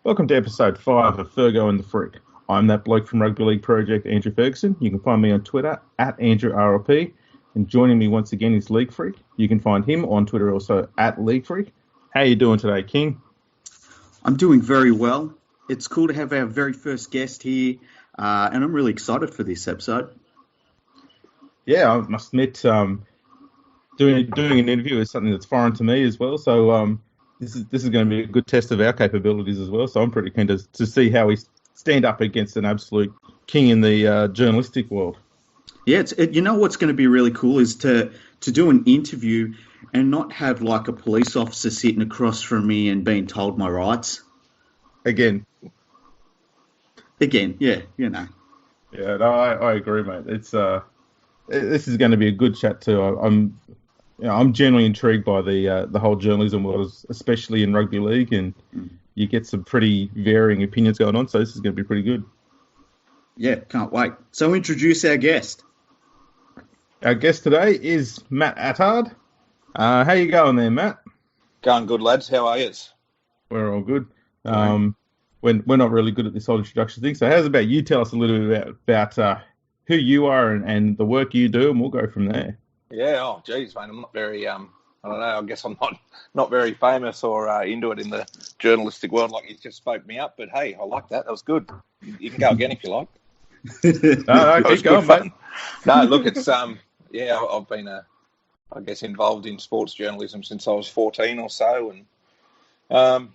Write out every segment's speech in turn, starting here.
Welcome to episode 5 of Fergo and the Freak. I'm that bloke from Rugby League Project, Andrew Ferguson. You can find me on Twitter at AndrewRLP. And joining me once again is League Freak. You can find him on Twitter also at League Freak. How you doing today, King? I'm doing very well. It's cool to have our very first guest here, and I'm really excited for this episode. Yeah, I must admit, doing an interview is something that's foreign to me as well. So this is going to be a good test of our capabilities as well. So I'm pretty keen to see how we stand up against an absolute king in the journalistic world. Yeah, you know what's going to be really cool is to do an interview and not have like a police officer sitting across from me and being told my rights. Again, yeah, you know. Yeah, no, I agree, mate. It's this is going to be a good chat too. I'm generally intrigued by the whole journalism world, especially in rugby league, and you get some pretty varying opinions going on. So this is going to be pretty good. Yeah, can't wait. So introduce our guest. Our guest today is Matt Attard. How you going there, Matt? Going good, lads. How are you? We're all good. We're not really good at this whole introduction thing. So how's about you tell us a little bit about who you are and the work you do, and we'll go from there. Yeah, oh, geez, mate. I'm not very, I don't know, I guess I'm not very famous or into it in the journalistic world like you just spoke me up. But, hey, I like that. That was good. You can go again if you like. No, keep going, mate. No, look, it's, I've been, I guess, involved in sports journalism since I was 14 or so. And,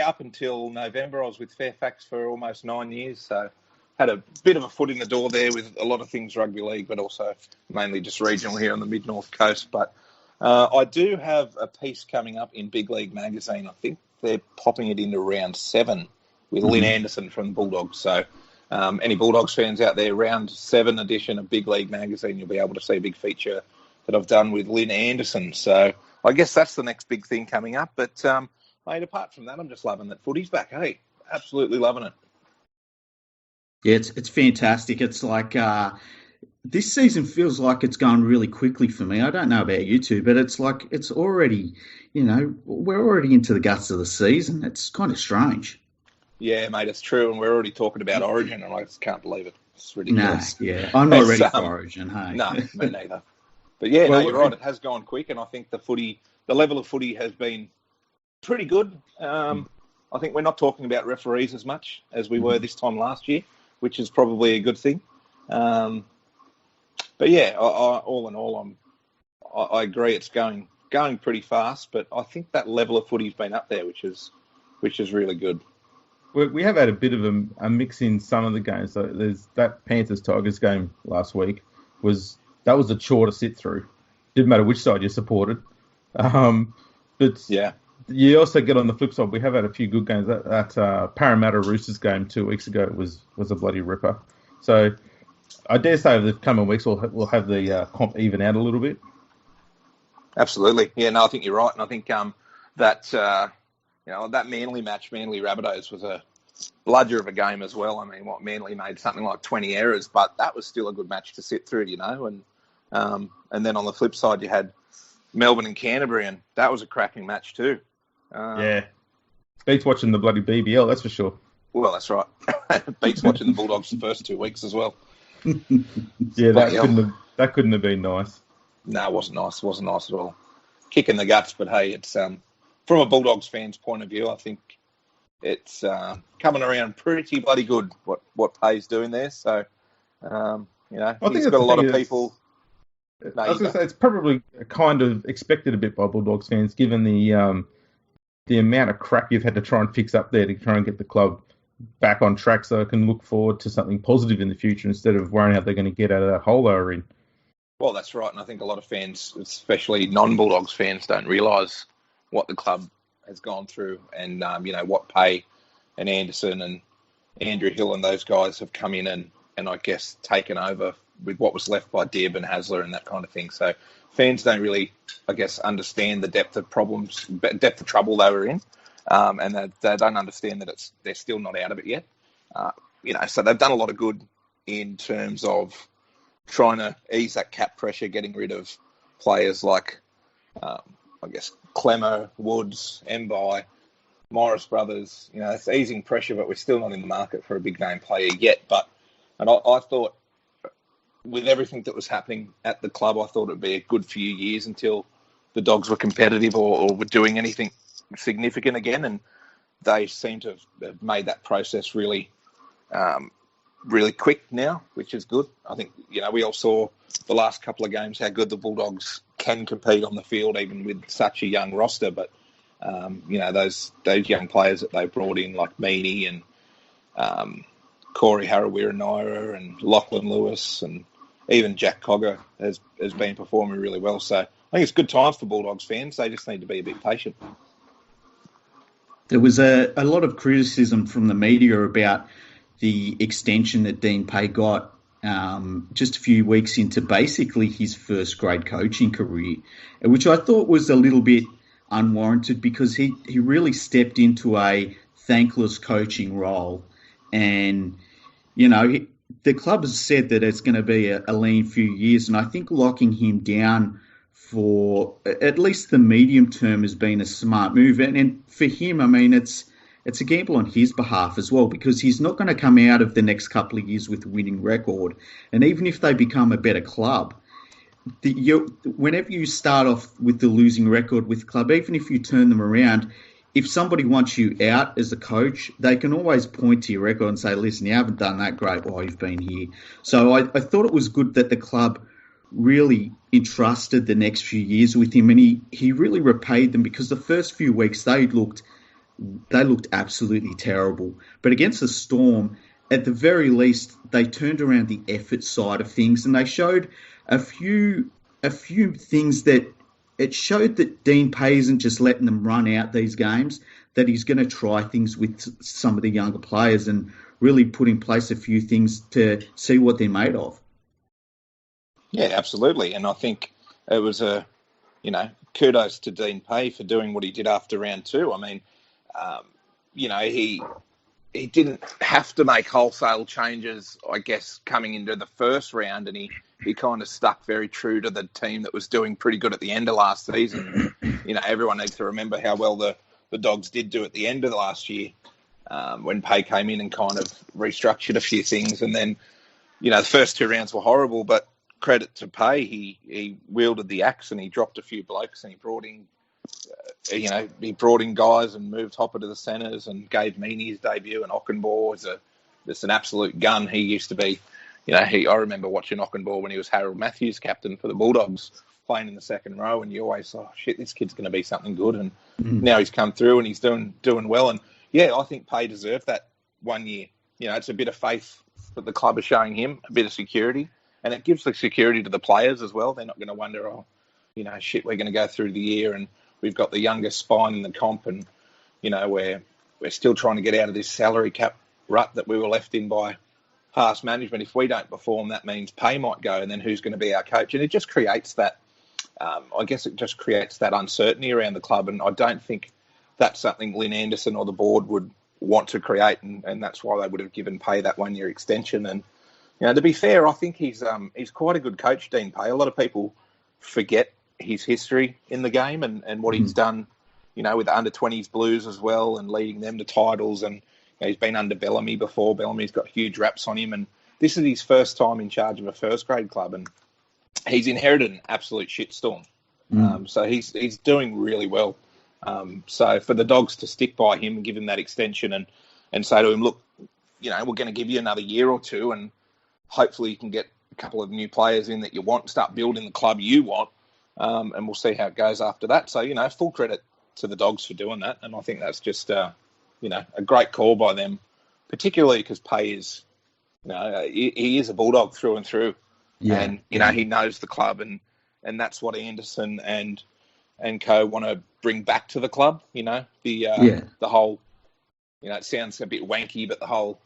up until November, I was with Fairfax for almost 9 years. So had a bit of a foot in the door there with a lot of things rugby league, but also mainly just regional here on the mid-north coast. But I do have a piece coming up in Big League magazine. I think they're popping it into round 7 with Lynn Anderson from the Bulldogs. So any Bulldogs fans out there, round 7 edition of Big League magazine, you'll be able to see a big feature that I've done with Lynn Anderson. So I guess that's the next big thing coming up. But, mate, apart from that, I'm just loving that footy's back. Hey, absolutely loving it. Yeah, it's fantastic. It's like this season feels like it's gone really quickly for me. I don't know about you two, but it's like it's already, we're already into the guts of the season. It's kind of strange. Yeah, mate, it's true, and we're already talking about Origin, and I just can't believe it. It's ridiculous. No, yeah, I'm not ready for Origin, hey. No, me neither. But yeah, you're right. It has gone quick, and I think the level of footy has been pretty good. I think we're not talking about referees as much as we were this time last year, which is probably a good thing. But yeah, all in all, I agree it's going pretty fast, but I think that level of footy's been up there, which is really good. We have had a bit of a mix in some of the games. So there's that Panthers-Tigers game last week was a chore to sit through. Didn't matter which side you supported. But yeah. You also get on the flip side, we have had a few good games. That Parramatta Roosters game 2 weeks ago was a bloody ripper. So I dare say over the coming weeks we'll have the comp even out a little bit. Absolutely. Yeah, no, I think you're right. And I think that Manly match, Manly Rabbitohs, was a bludger of a game as well. I mean, Manly made something like 20 errors, but that was still a good match to sit through, And then on the flip side, you had Melbourne and Canterbury, and that was a cracking match too. Yeah. Beats watching the bloody BBL, that's for sure. Well, that's right. Beats watching the Bulldogs the first 2 weeks as well. Yeah, that couldn't have been nice. No, it wasn't nice. It wasn't nice at all. Kick in the guts, but hey, it's from a Bulldogs fan's point of view, I think it's coming around pretty bloody good what Pay's doing there. So, he's got a lot of people. I was going to say, it's probably kind of expected a bit by Bulldogs fans, given the amount of crap you've had to try and fix up there to try and get the club back on track so it can look forward to something positive in the future instead of worrying how they're going to get out of that hole they're in. Well, that's right. And I think a lot of fans, especially non-Bulldogs fans, don't realise what the club has gone through and, what Pay and Anderson and Andrew Hill and those guys have come in and I guess taken over with what was left by Dibb and Hasler and that kind of thing. So fans don't really, I guess, understand the depth of trouble they were in, and they don't understand that they're still not out of it yet. So they've done a lot of good in terms of trying to ease that cap pressure, getting rid of players like, Clemmer, Woods, Mbai, Morris Brothers, it's easing pressure, but we're still not in the market for a big name player yet. And I thought, with everything that was happening at the club, I thought it'd be a good few years until the Dogs were competitive or were doing anything significant again. And they seem to have made that process really, really quick now, which is good. I think, we all saw the last couple of games how good the Bulldogs can compete on the field, even with such a young roster. But, those young players that they brought in, like Meaney and Corey Harawira-Naira and Lachlan Lewis and even Jack Cogger has been performing really well. So I think it's good times for Bulldogs fans. They just need to be a bit patient. There was a lot of criticism from the media about the extension that Dean Pay got just a few weeks into basically his first grade coaching career, which I thought was a little bit unwarranted because he really stepped into a thankless coaching role. And, the club has said that it's going to be a lean few years, and I think locking him down for at least the medium term has been a smart move. And for him, I mean, it's a gamble on his behalf as well, because he's not going to come out of the next couple of years with a winning record. And even if they become a better club, whenever you start off with the losing record with the club, even if you turn them around, if somebody wants you out as a coach, they can always point to your record and say, listen, you haven't done that great while you've been here. So I thought it was good that the club really entrusted the next few years with him, and he really repaid them, because the first few weeks they looked absolutely terrible. But against the Storm, at the very least, they turned around the effort side of things, and they showed a few things that it showed that Dean Pay isn't just letting them run out these games, that he's going to try things with some of the younger players and really put in place a few things to see what they're made of. Yeah, absolutely. And I think it was kudos to Dean Pay for doing what he did after round 2. I mean, he didn't have to make wholesale changes, I guess, coming into the first round, and he kind of stuck very true to the team that was doing pretty good at the end of last season. Everyone needs to remember how well the Dogs did do at the end of the last year when Pay came in and kind of restructured a few things. And then, the first 2 rounds were horrible, but credit to Pay, he wielded the axe and he dropped a few blokes and he brought in guys and moved Hopper to the centres and gave Meaney his debut, and Ockenbaugh is just an absolute gun. He used to be, I remember watching Ockenbaugh when he was Harold Matthews captain for the Bulldogs, playing in the second row, and you always thought, shit, this kid's going to be something good. And now he's come through and he's doing well. And yeah, I think Pay deserved that 1 year. It's a bit of faith that the club is showing him, a bit of security, and it gives the security to the players as well. They're not going to wonder, shit, we're going to go through the year and we've got the youngest spine in the comp, and we're still trying to get out of this salary cap rut that we were left in by past management. If we don't perform, that means Pay might go, and then who's going to be our coach? And it just creates that. I guess it just creates that uncertainty around the club, and I don't think that's something Lynn Anderson or the board would want to create, and that's why they would have given Pay that 1 year extension. And to be fair, I think he's quite a good coach, Dean Pay. A lot of people forget his history in the game and what he's done, with the under-20s Blues as well, and leading them to titles. And he's been under Bellamy before. Bellamy's got huge raps on him, and this is his first time in charge of a first-grade club, and he's inherited an absolute shitstorm. So he's doing really well. So for the Dogs to stick by him and give him that extension and say to him, look, we're going to give you another year or two, and hopefully you can get a couple of new players in that you want, start building the club you want, and we'll see how it goes after that. So, full credit to the Dogs for doing that, and I think that's just, a great call by them, particularly because Pay is, he is a Bulldog through and through. Yeah. And, he knows the club, and that's what Anderson and co want to bring back to the club, the whole, it sounds a bit wanky, but the whole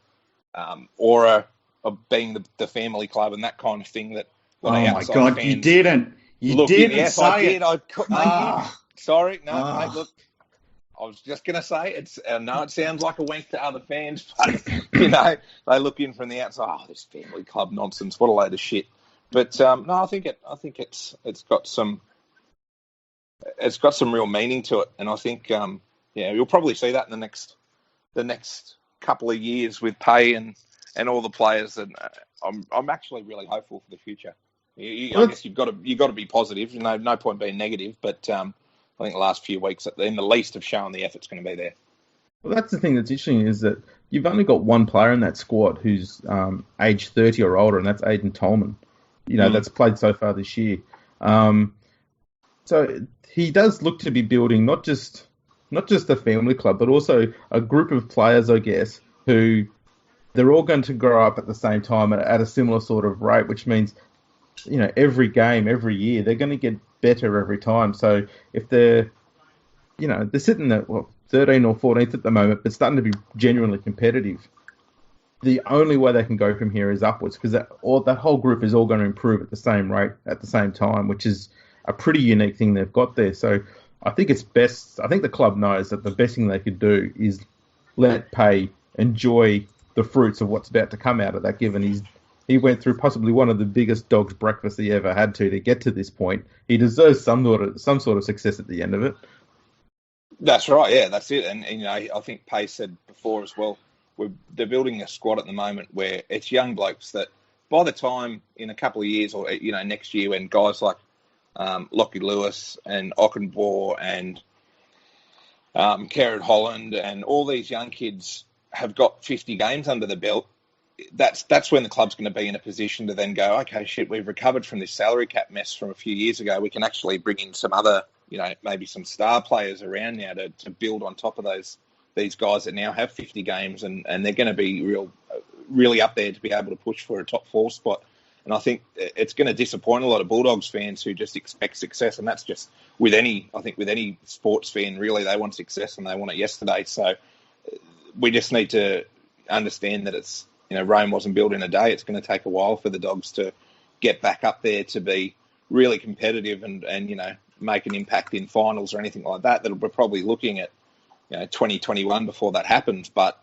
aura of being the family club and that kind of thing that when outside God, fans you didn't. You didn't yes, say I did. it. Sorry, no, mate, look, I was just going to say, I know it sounds like a wink to other fans, but, they look in from the outside, this family club nonsense, what a load of shit. But, no, I think it's got some real meaning to it. And I think, you'll probably see that in the next couple of years with Pay and all the players. And I'm actually really hopeful for the future. I guess you've got to be positive. No point being negative. But I think the last few weeks, in the least, have shown the effort's going to be there. Well, that's the thing that's interesting is that you've only got one player in that squad who's age 30 or older, and that's Aidan Tolman. That's played so far this year. So he does look to be building not just a family club, but also a group of players, I guess, who they're all going to grow up at the same time at a similar sort of rate, which means, every game, every year, they're going to get better every time. So if they're sitting at 13 or 14th at the moment, but starting to be genuinely competitive, the only way they can go from here is upwards, because that whole group is all going to improve at the same rate at the same time, which is a pretty unique thing they've got there. So I think it's best. I think the club knows that the best thing they could do is let Pay enjoy the fruits of what's about to come out of that, given he went through possibly one of the biggest dog's breakfasts he ever had to get to this point. He deserves some sort of success at the end of it. That's right, yeah, that's it. And I think Pay said before as well, they're building a squad at the moment where it's young blokes that by the time in a couple of years or next year, when guys like Lockie Lewis and Ockenbaugh and Kerrod Holland and all these young kids have got 50 games under the belt, that's when the club's going to be in a position to then go, okay, shit, we've recovered from this salary cap mess from a few years ago. We can actually bring in some other, maybe some star players around now to build on top of these guys that now have 50 games, and they're going to be really up there to be able to push for a top 4 spot. And I think it's going to disappoint a lot of Bulldogs fans who just expect success, and that's just with any sports fan, really. They want success and they want it yesterday. So we just need to understand that it's, Rome wasn't built in a day. It's going to take a while for the Dogs to get back up there to be really competitive and make an impact in finals or anything like that. We're probably looking at 2021 before that happens. But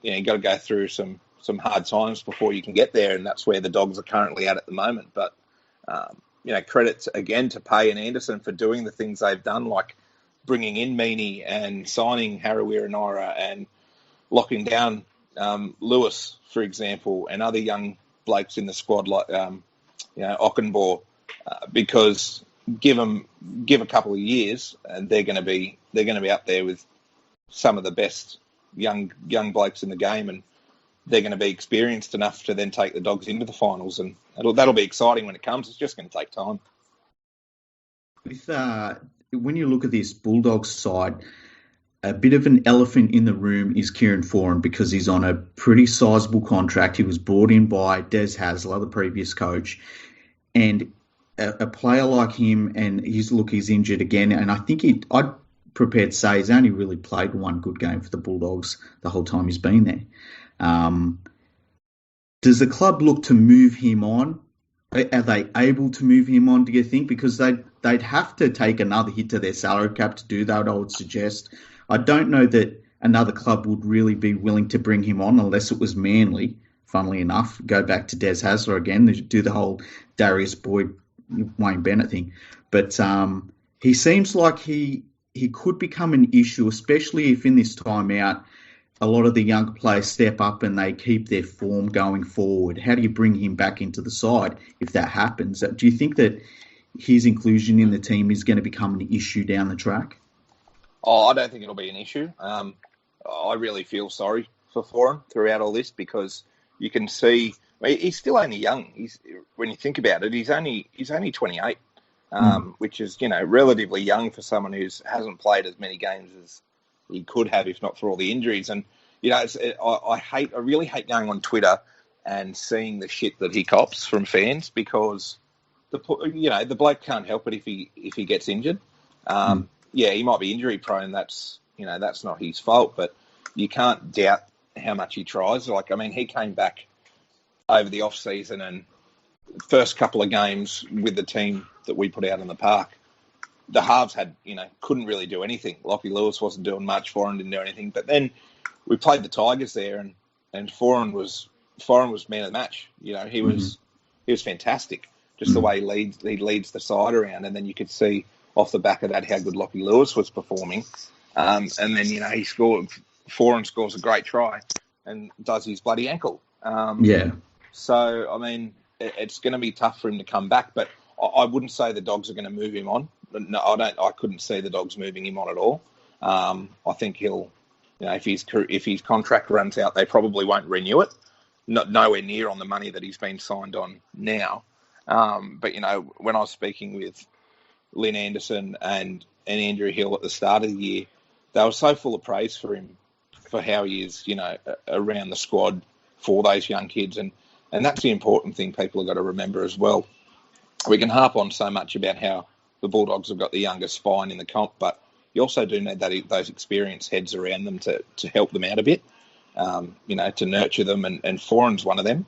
you got to go through some hard times before you can get there, and that's where the Dogs are currently at the moment. But credit again to Pay and Anderson for doing the things they've done, like bringing in Meaney and signing Harawira-Naira and locking down Lewis, for example, and other young blokes in the squad like Ockenbaugh, because give a couple of years and they're going to be up there with some of the best young blokes in the game, and they're going to be experienced enough to then take the Dogs into the finals, and that'll be exciting when it comes. It's just going to take time. With when you look at this Bulldogs side, a bit of an elephant in the room is Kieran Foran, because he's on a pretty sizable contract. He was brought in by Des Hasler, the previous coach, and a player like him, and he's injured again, and I think I'd prepared to say he's only really played one good game for the Bulldogs the whole time he's been there. Does the club look to move him on? Are they able to move him on, do you think? Because they'd have to take another hit to their salary cap to do that, I would suggest. I don't know that another club would really be willing to bring him on unless it was Manly, funnily enough. Go back to Des Hasler again, do the whole Darius Boyd, Wayne Bennett thing. But he seems like he could become an issue, especially if in this time out a lot of the younger players step up and they keep their form going forward. How do you bring him back into the side if that happens? Do you think that his inclusion in the team is going to become an issue down the track? Oh, I don't think it'll be an issue. I really feel sorry for Foran throughout all this, because you can see he's still only young. When you think about it, he's only 28, which is relatively young for someone who hasn't played as many games as he could have, if not for all the injuries. And I really hate going on Twitter and seeing the shit that he cops from fans, because the bloke can't help it if he gets injured. Yeah, he might be injury prone. That's not his fault, but you can't doubt how much he tries. He came back over the off season, and first couple of games with the team that we put out in the park, the halves couldn't really do anything. Lockie Lewis wasn't doing much. Foran didn't do anything. But then we played the Tigers there, and Foran was man of the match. He was fantastic. Just the way he leads the side around, and then you could see off the back of that how good Lockie Lewis was performing. And then, he Foran scores a great try and does his bloody ankle. So, I mean, it's going to be tough for him to come back, but I wouldn't say the Dogs are going to move him on. No, I couldn't see the Dogs moving him on at all. I think he'll, if his contract runs out, they probably won't renew it. Nowhere near on the money that he's been signed on now. But, when I was speaking with Lynn Anderson and Andrew Hill at the start of the year, they were so full of praise for him, for how he is, around the squad for those young kids. And that's the important thing people have got to remember as well. We can harp on so much about how the Bulldogs have got the youngest spine in the comp, but you also do need those experienced heads around them to help them out a bit, to nurture them. And Foran's one of them.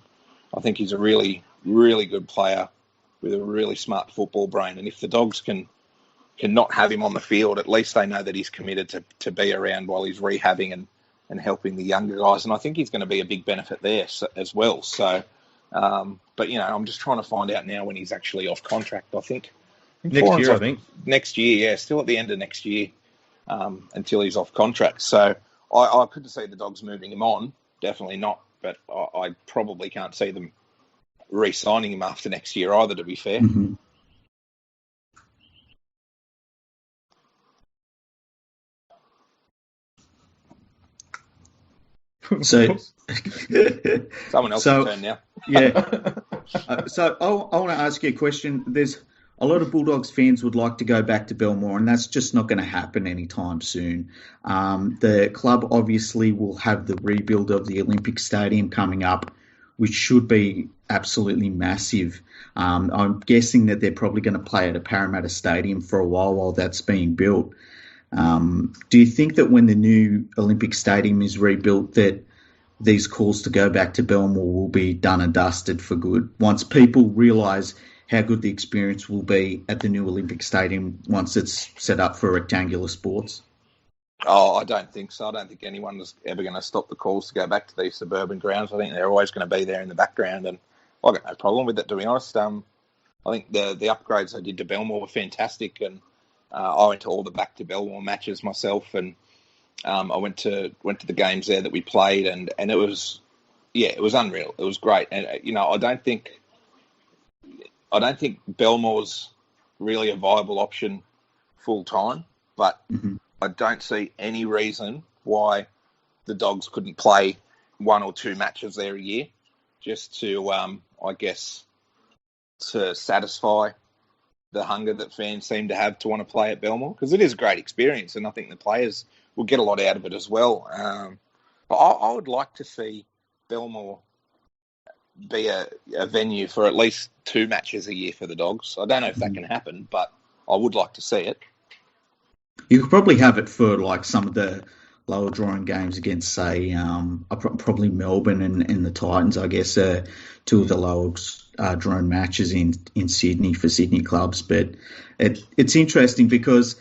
I think he's a really, really good player with a really smart football brain. And if the Dogs can not have him on the field, at least they know that he's committed to be around while he's rehabbing and helping the younger guys. And I think he's going to be a big benefit there as well. So, but, I'm just trying to find out now when he's actually off contract, I think. Next year, I think. Next year, yeah, still at the end of next year until he's off contract. So I couldn't see the Dogs moving him on, definitely not. But I probably can't see them re-signing him after next year either, to be fair. Mm-hmm. So, someone else's turn now. Yeah. So I want to ask you a question. There's a lot of Bulldogs fans would like to go back to Belmore, and that's just not going to happen anytime soon. The club obviously will have the rebuild of the Olympic Stadium coming up, which should be absolutely massive. I'm guessing that they're probably going to play at a Parramatta Stadium for a while that's being built. Do you think that when the new Olympic Stadium is rebuilt that these calls to go back to Belmore will be done and dusted for good once people realise how good the experience will be at the new Olympic Stadium once it's set up for rectangular sports? Oh, I don't think so. I don't think anyone is ever going to stop the calls to go back to these suburban grounds. I think they're always going to be there in the background, and I've got no problem with it, to be honest. I think the upgrades they did to Belmore were fantastic, and I went to all the back to Belmore matches myself, and I went to the games there that we played, and it was unreal. It was great, and I don't think Belmore's really a viable option full time, but I don't see any reason why the Dogs couldn't play one or two matches there a year, just to to satisfy the hunger that fans seem to have to want to play at Belmore, because it is a great experience, and I think the players will get a lot out of it as well. But I would like to see Belmore be a venue for at least two matches a year for the Dogs. I don't know if that can happen, but I would like to see it. You could probably have it for like some of the lower drawing games against, say, probably Melbourne and the Titans, I guess, two of the lower drawn matches in Sydney for Sydney clubs. But it's interesting because,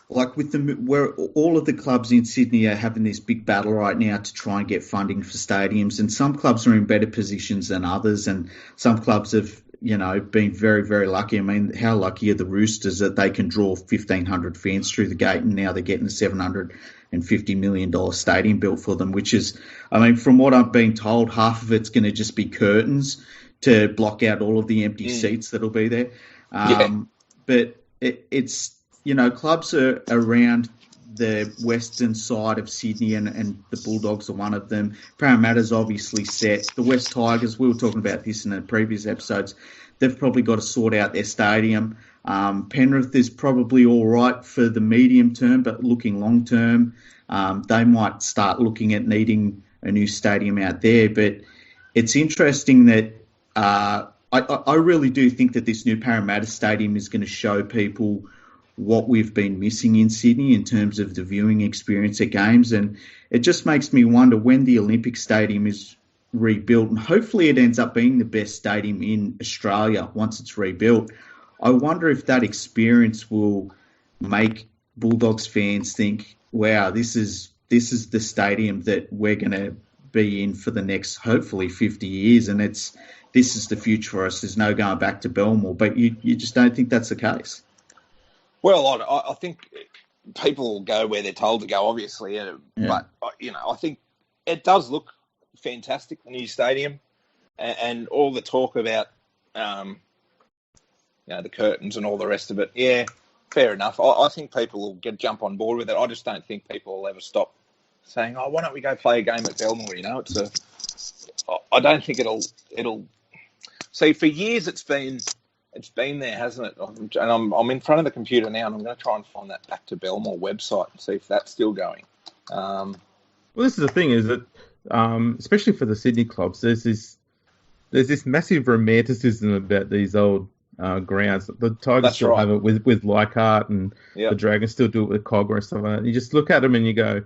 like, where all of the clubs in Sydney are having this big battle right now to try and get funding for stadiums, and some clubs are in better positions than others, and some clubs have been very, very lucky. I mean, how lucky are the Roosters that they can draw 1,500 fans through the gate, and now they're getting a $750 million stadium built for them, which is, I mean, from what I've been told, half of it's going to just be curtains to block out all of the empty seats that'll be there. But it's, clubs are around the western side of Sydney, and the Bulldogs are one of them. Parramatta's obviously set. The West Tigers, we were talking about this in the previous episodes, they've probably got to sort out their stadium. Penrith is probably all right for the medium term, but looking long term, they might start looking at needing a new stadium out there. But it's interesting that I really do think that this new Parramatta stadium is going to show people what we've been missing in Sydney in terms of the viewing experience at games. And it just makes me wonder when the Olympic Stadium is rebuilt, and hopefully it ends up being the best stadium in Australia once it's rebuilt. I wonder if that experience will make Bulldogs fans think, wow, this is the stadium that we're going to be in for the next, hopefully, 50 years. And this is the future for us. There's no going back to Belmore. But you just don't think that's the case? Well, I think people will go where they're told to go, obviously. But, I think it does look fantastic, the new stadium, and all the talk about, the curtains and all the rest of it. Yeah, fair enough. I think people will jump on board with it. I just don't think people will ever stop saying, "Oh, why don't we go play a game at Belmore?" I don't think it'll. See, for years it's been there, hasn't it? And I'm in front of the computer now, and I'm going to try and find that Back to Belmore website and see if that's still going. Well, this is the thing, is that especially for the Sydney clubs, there's this massive romanticism about these old grounds. The Tigers still have it with Leichhardt, and the Dragons still do it with Cogger and stuff like that. You just look at them and you go,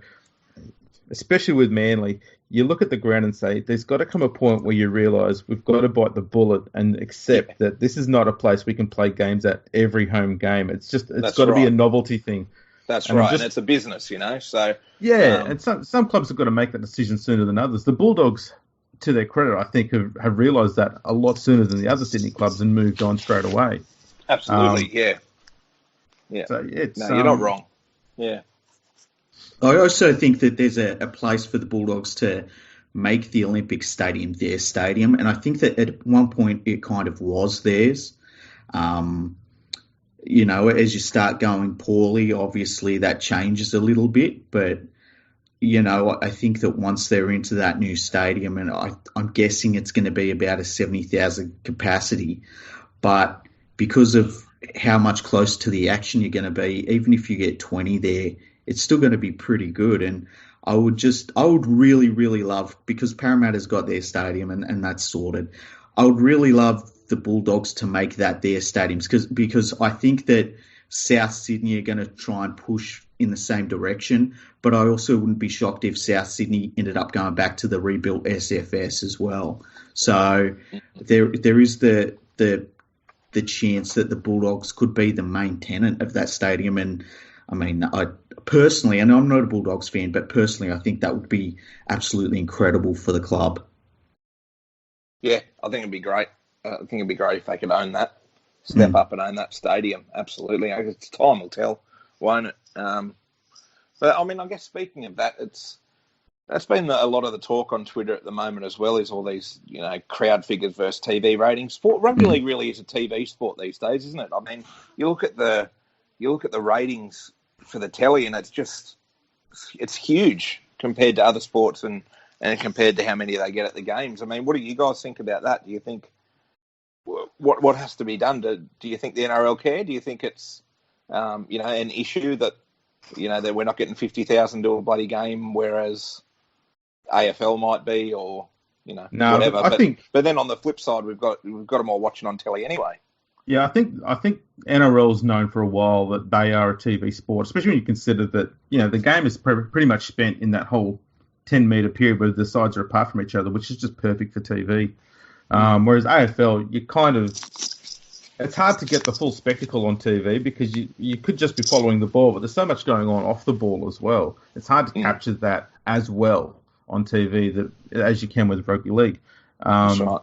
especially with Manly, you look at the ground and say, there's got to come a point where you realise we've got to bite the bullet and accept that this is not a place we can play games at every home game. It's got to be a novelty thing. That's right, and it's a business, So and some clubs have got to make that decision sooner than others. The Bulldogs, to their credit, I think have realised that a lot sooner than the other Sydney clubs and moved on straight away. Absolutely, yeah. So you're not wrong. Yeah. I also think that there's a place for the Bulldogs to make the Olympic Stadium their stadium, and I think that at one point it kind of was theirs. As you start going poorly, obviously that changes a little bit, but I think that once they're into that new stadium, and I'm guessing it's going to be about a 70,000 capacity, but because of how much closer to the action you're going to be, even if you get 20 there, it's still going to be pretty good. And I would really, really love, because Parramatta's got their stadium and that's sorted, I would really love the Bulldogs to make that their stadiums, because I think that South Sydney are going to try and push in the same direction, but I also wouldn't be shocked if South Sydney ended up going back to the rebuilt SFS as well. So there is the chance that the Bulldogs could be the main tenant of that stadium. And I mean, I personally, and I'm not a Bulldogs fan, but personally I think that would be absolutely incredible for the club. Yeah, I think it'd be great. I think it'd be great if they could own that, step up and own that stadium. Absolutely. It's time will tell, won't it? But I mean, I guess speaking of that, that's been a lot of the talk on Twitter at the moment as well, is all these, crowd figures versus TV ratings. Rugby league really is a TV sport these days, isn't it? I mean, you look at the ratings for the telly, and it's huge compared to other sports and compared to how many they get at the games. I mean, what do you guys think about that? Do you think what has to be done? Do you think the NRL care? Do you think it's an issue that that we're not getting 50,000 to a bloody game, whereas AFL might be, or whatever? But then on the flip side, we've got them all watching on telly anyway. Yeah, I think NRL's known for a while that they are a TV sport, especially when you consider that the game is pretty much spent in that whole 10-metre period where the sides are apart from each other, which is just perfect for TV. Whereas AFL, it's hard to get the full spectacle on TV because you could just be following the ball, but there's so much going on off the ball as well. It's hard to capture that as well on TV as you can with rugby league. That's right.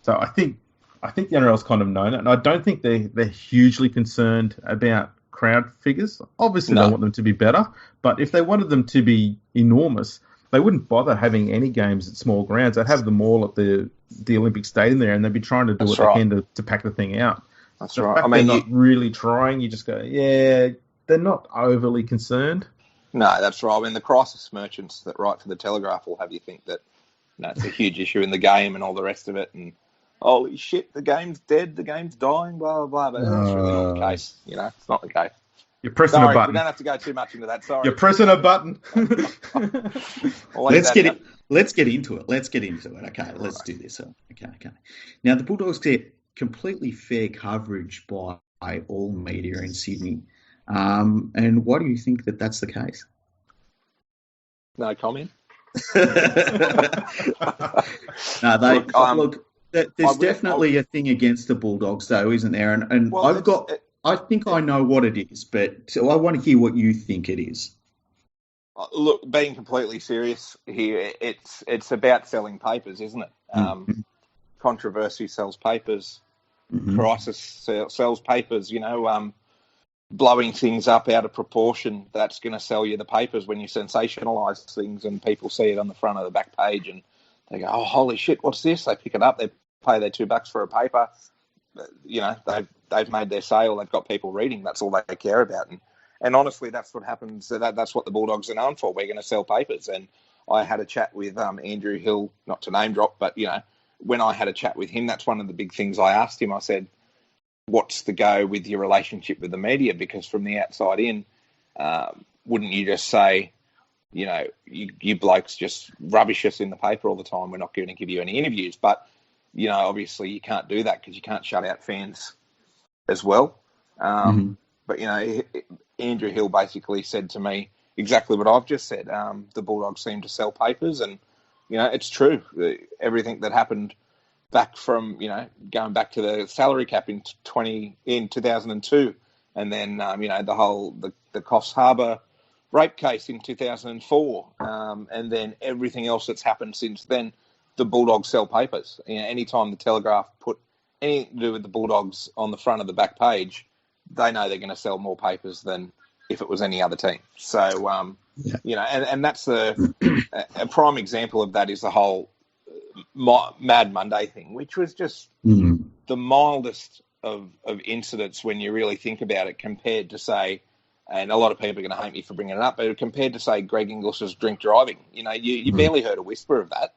So I think the NRL's kind of known it, and I don't think they're hugely concerned about crowd figures. Obviously, they want them to be better, but if they wanted them to be enormous, they wouldn't bother having any games at small grounds. They'd have them all at the Olympic Stadium there, and they'd be trying to do what they can to pack the thing out. That's the right. fact they're not really trying. You just go, they're not overly concerned. No, that's right. I mean, the crisis merchants that write for the Telegraph will have you think that it's a huge issue in the game and all the rest of it, and holy shit, the game's dead, the game's dying, blah, blah, blah. But that's really not the case. It's not the case. You're pressing a button. We don't have to go too much into that. Sorry. You're pressing a button. Let's get into it. Okay, let's do this. Okay. Now, the Bulldogs get completely fair coverage by all media in Sydney. And why do you think that that's the case? No comment. No, there's definitely a thing against the Bulldogs, though, isn't there? And I think I know what it is, but so I want to hear what you think it is. Look, being completely serious here, it's about selling papers, isn't it? Controversy sells papers. Crisis sells papers. blowing things up out of proportion that's going to sell you the papers when you sensationalise things and people see it on the front of the back page and they go, oh, holy shit, what's this? They pick it up, they pay their $2 for a paper. You know, they've made their sale, they've got people reading, that's all they care about. And honestly, that's what happens. That's what the Bulldogs are known for. We're going to sell papers. And I had a chat with Andrew Hill, not to name drop, but, you know, when I had a chat with him, that's one of the big things I asked him. I said, what's the go with your relationship with the media? Because from the outside in, wouldn't you just say, you know, you blokes just rubbish us in the paper all the time. We're not going to give you any interviews. But, you know, obviously you can't do that because you can't shut out fans as well. But, you know, Andrew Hill basically said to me exactly what I've just said. The Bulldogs seem to sell papers and, you know, it's true. Everything that happened back from, you know, going back to the salary cap in 2002 and then, you know, the Coffs Harbour rape case in 2004 and then everything else that's happened since then, the Bulldogs sell papers. You know, anytime the Telegraph put anything to do with the Bulldogs on the front of the back page, they know they're going to sell more papers than if it was any other team. So, you know, and that's a prime example of that is the whole Mad Monday thing, which was just the mildest of incidents when you really think about it compared to, say, and a lot of people are going to hate me for bringing it up, but compared to, say, Greg Inglis's drink driving, you know, you barely heard a whisper of that.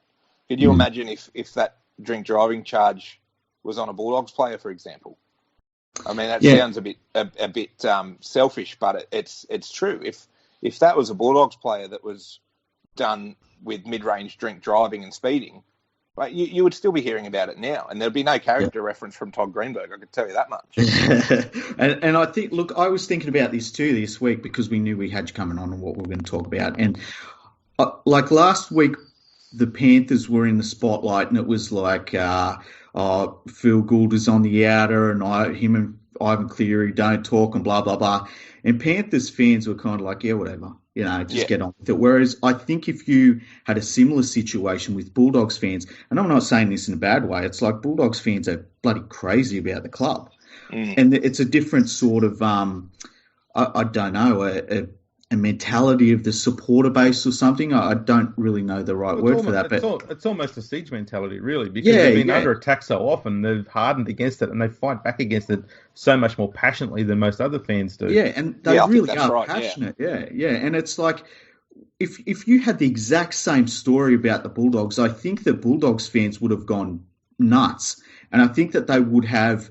Could you imagine if that drink driving charge was on a Bulldogs player, for example? I mean, that sounds a bit selfish, but it's true. If that was a Bulldogs player that was done with mid-range drink driving and speeding, right, you would still be hearing about it now, and there'd be no character reference from Todd Greenberg. I could tell you that much. and I think, look, I was thinking about this too this week because we knew we had you coming on and what we were going to talk about. And like last week, the Panthers were in the spotlight, and it was like, Phil Gould is on the outer, and him and Ivan Cleary don't talk, and blah blah blah. And Panthers fans were kind of like, yeah, whatever, you know, just get on with it. Whereas I think if you had a similar situation with Bulldogs fans, and I'm not saying this in a bad way, it's like Bulldogs fans are bloody crazy about the club, and it's a different sort of, I don't know, a mentality of the supporter base or something. I don't really know the right word for that. But it's almost a siege mentality, really, because they've been under attack so often, they've hardened against it, and they fight back against it so much more passionately than most other fans do. Yeah, and they really are passionate. Yeah. And it's like, if you had the exact same story about the Bulldogs, I think that Bulldogs fans would have gone nuts. And I think that they would have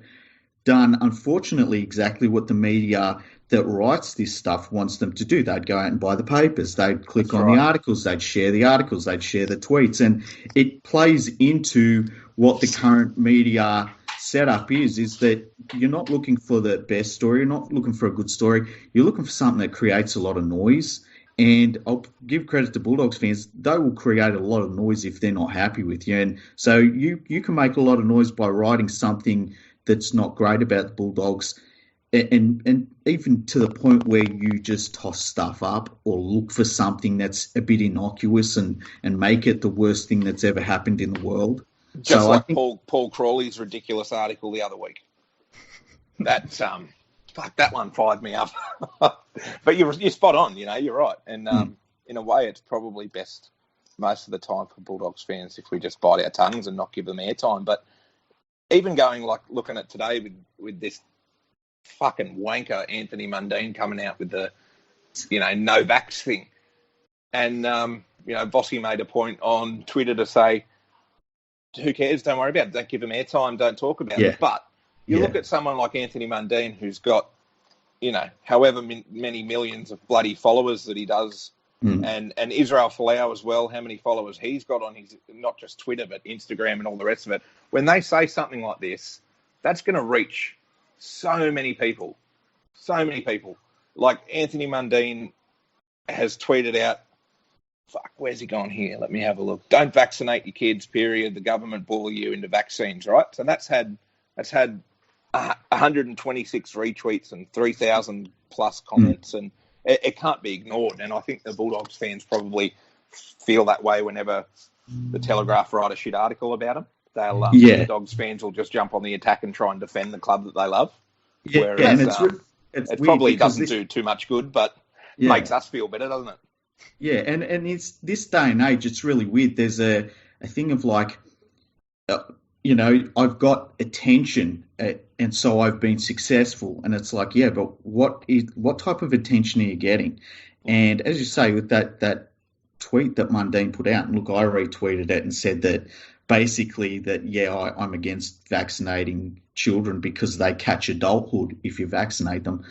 done, unfortunately, exactly what the media that writes this stuff wants them to do. They'd go out and buy the papers. They'd click on the articles. They'd share the articles. They'd share the tweets. And it plays into what the current media setup is that you're not looking for the best story. You're not looking for a good story. You're looking for something that creates a lot of noise. And I'll give credit to Bulldogs fans. They will create a lot of noise if they're not happy with you. And so you can make a lot of noise by writing something that's not great about the Bulldogs, and even to the point where you just toss stuff up or look for something that's a bit innocuous and make it the worst thing that's ever happened in the world. Just so like Paul Crawley's ridiculous article the other week. That that one fired me up. But you're spot on, you know, you're right. And in a way, it's probably best most of the time for Bulldogs fans if we just bite our tongues and not give them airtime. But even going, like, looking at today with this fucking wanker Anthony Mundine coming out with the, you know, no vax thing. And, you know, Bossy made a point on Twitter to say, who cares? Don't worry about it. Don't give him airtime. Don't talk about it. But you look at someone like Anthony Mundine, who's got, you know, however many millions of bloody followers that he does, and Israel Folau as well, how many followers he's got on his, not just Twitter, but Instagram and all the rest of it. When they say something like this, that's going to reach so many people. Like Anthony Mundine has tweeted out, where's he gone here? Let me have a look. Don't vaccinate your kids, period. The government bully you into vaccines, right? So that's had 126 retweets and 3,000 plus comments, and it can't be ignored. And I think the Bulldogs fans probably feel that way whenever the Telegraph write a shit article about them. The Dogs fans will just jump on the attack and try and defend the club that they love. Yeah, and it probably doesn't do too much good, but makes us feel better, doesn't it? Yeah, and it's this day and age, it's really weird. There's a thing of like, I've got attention, and so I've been successful. And it's like, yeah, but what type of attention are you getting? And as you say, with that tweet that Mundine put out, and look, I retweeted it and said that basically that, I'm against vaccinating children because they catch adulthood if you vaccinate them.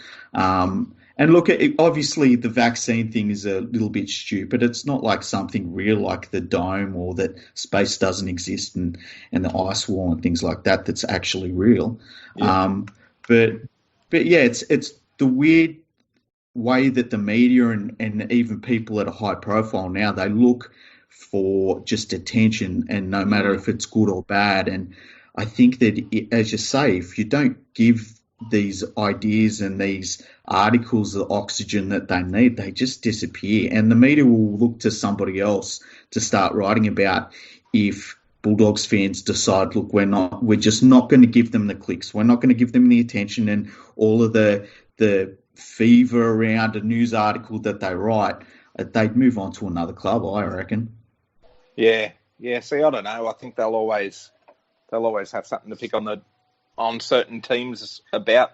And look, obviously the vaccine thing is a little bit stupid. It's not like something real like the dome or that space doesn't exist and the ice wall and things like that that's actually real. Yeah. But yeah, it's the weird way that the media and even people at a high profile now, they look for just attention, and no matter if it's good or bad. And I think that, as you say, if you don't give these ideas and these articles the oxygen that they need, they just disappear. And the media will look to somebody else to start writing about if Bulldogs fans decide, look, we're just not going to give them the clicks. We're not going to give them the attention and all of the fever around a news article that they write. They'd move on to another club, I reckon. Yeah. See, I don't know. I think they'll always have something to pick on certain teams about,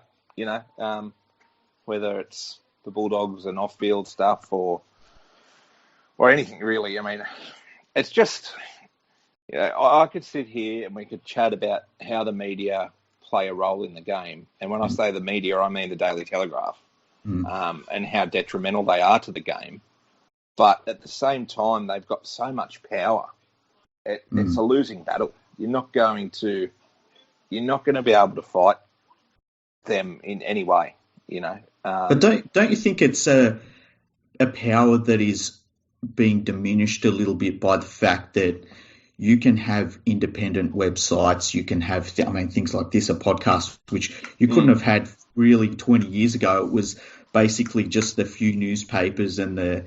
whether it's the Bulldogs and off-field stuff or anything really. I mean, it's just, I could sit here and we could chat about how the media play a role in the game. And when I say the media, I mean the Daily Telegraph, and how detrimental they are to the game. But at the same time, they've got so much power. It's a losing battle. You're not going to be able to fight them in any way, But don't you think it's a power that is being diminished a little bit by the fact that you can have independent websites, you can have, things like this, a podcast, which you couldn't have had really 20 years ago. It was basically just the few newspapers and the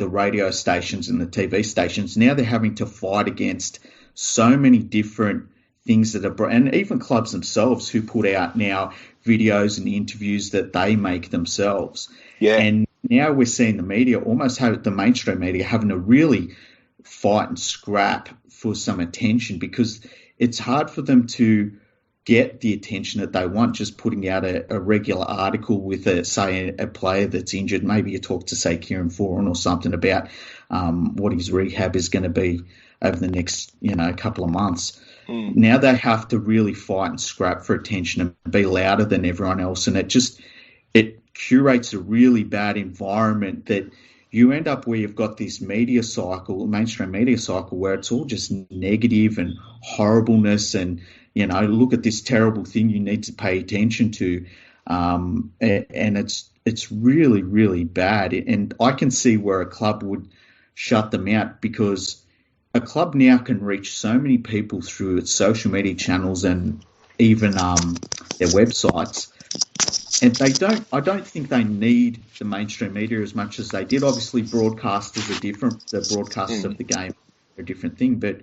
radio stations and the TV stations. Now they're having to fight against so many different things that are, and even clubs themselves who put out now videos and interviews that they make themselves. Yeah. And now we're seeing the media the mainstream media having to really fight and scrap for some attention, because it's hard for them to get the attention that they want just putting out a regular article with a player that's injured. Maybe you talk to, say, Kieran Foran or something about what his rehab is going to be over the next couple of months. Now they have to really fight and scrap for attention and be louder than everyone else, and it curates a really bad environment that you end up where you've got this mainstream media cycle, where it's all just negative and horribleness and, look at this terrible thing you need to pay attention to. And it's really, really bad. And I can see where a club would shut them out, because a club now can reach so many people through its social media channels and even their websites. And I don't think they need the mainstream media as much as they did. Obviously, broadcasters are different. The broadcasters of the game are a different thing. But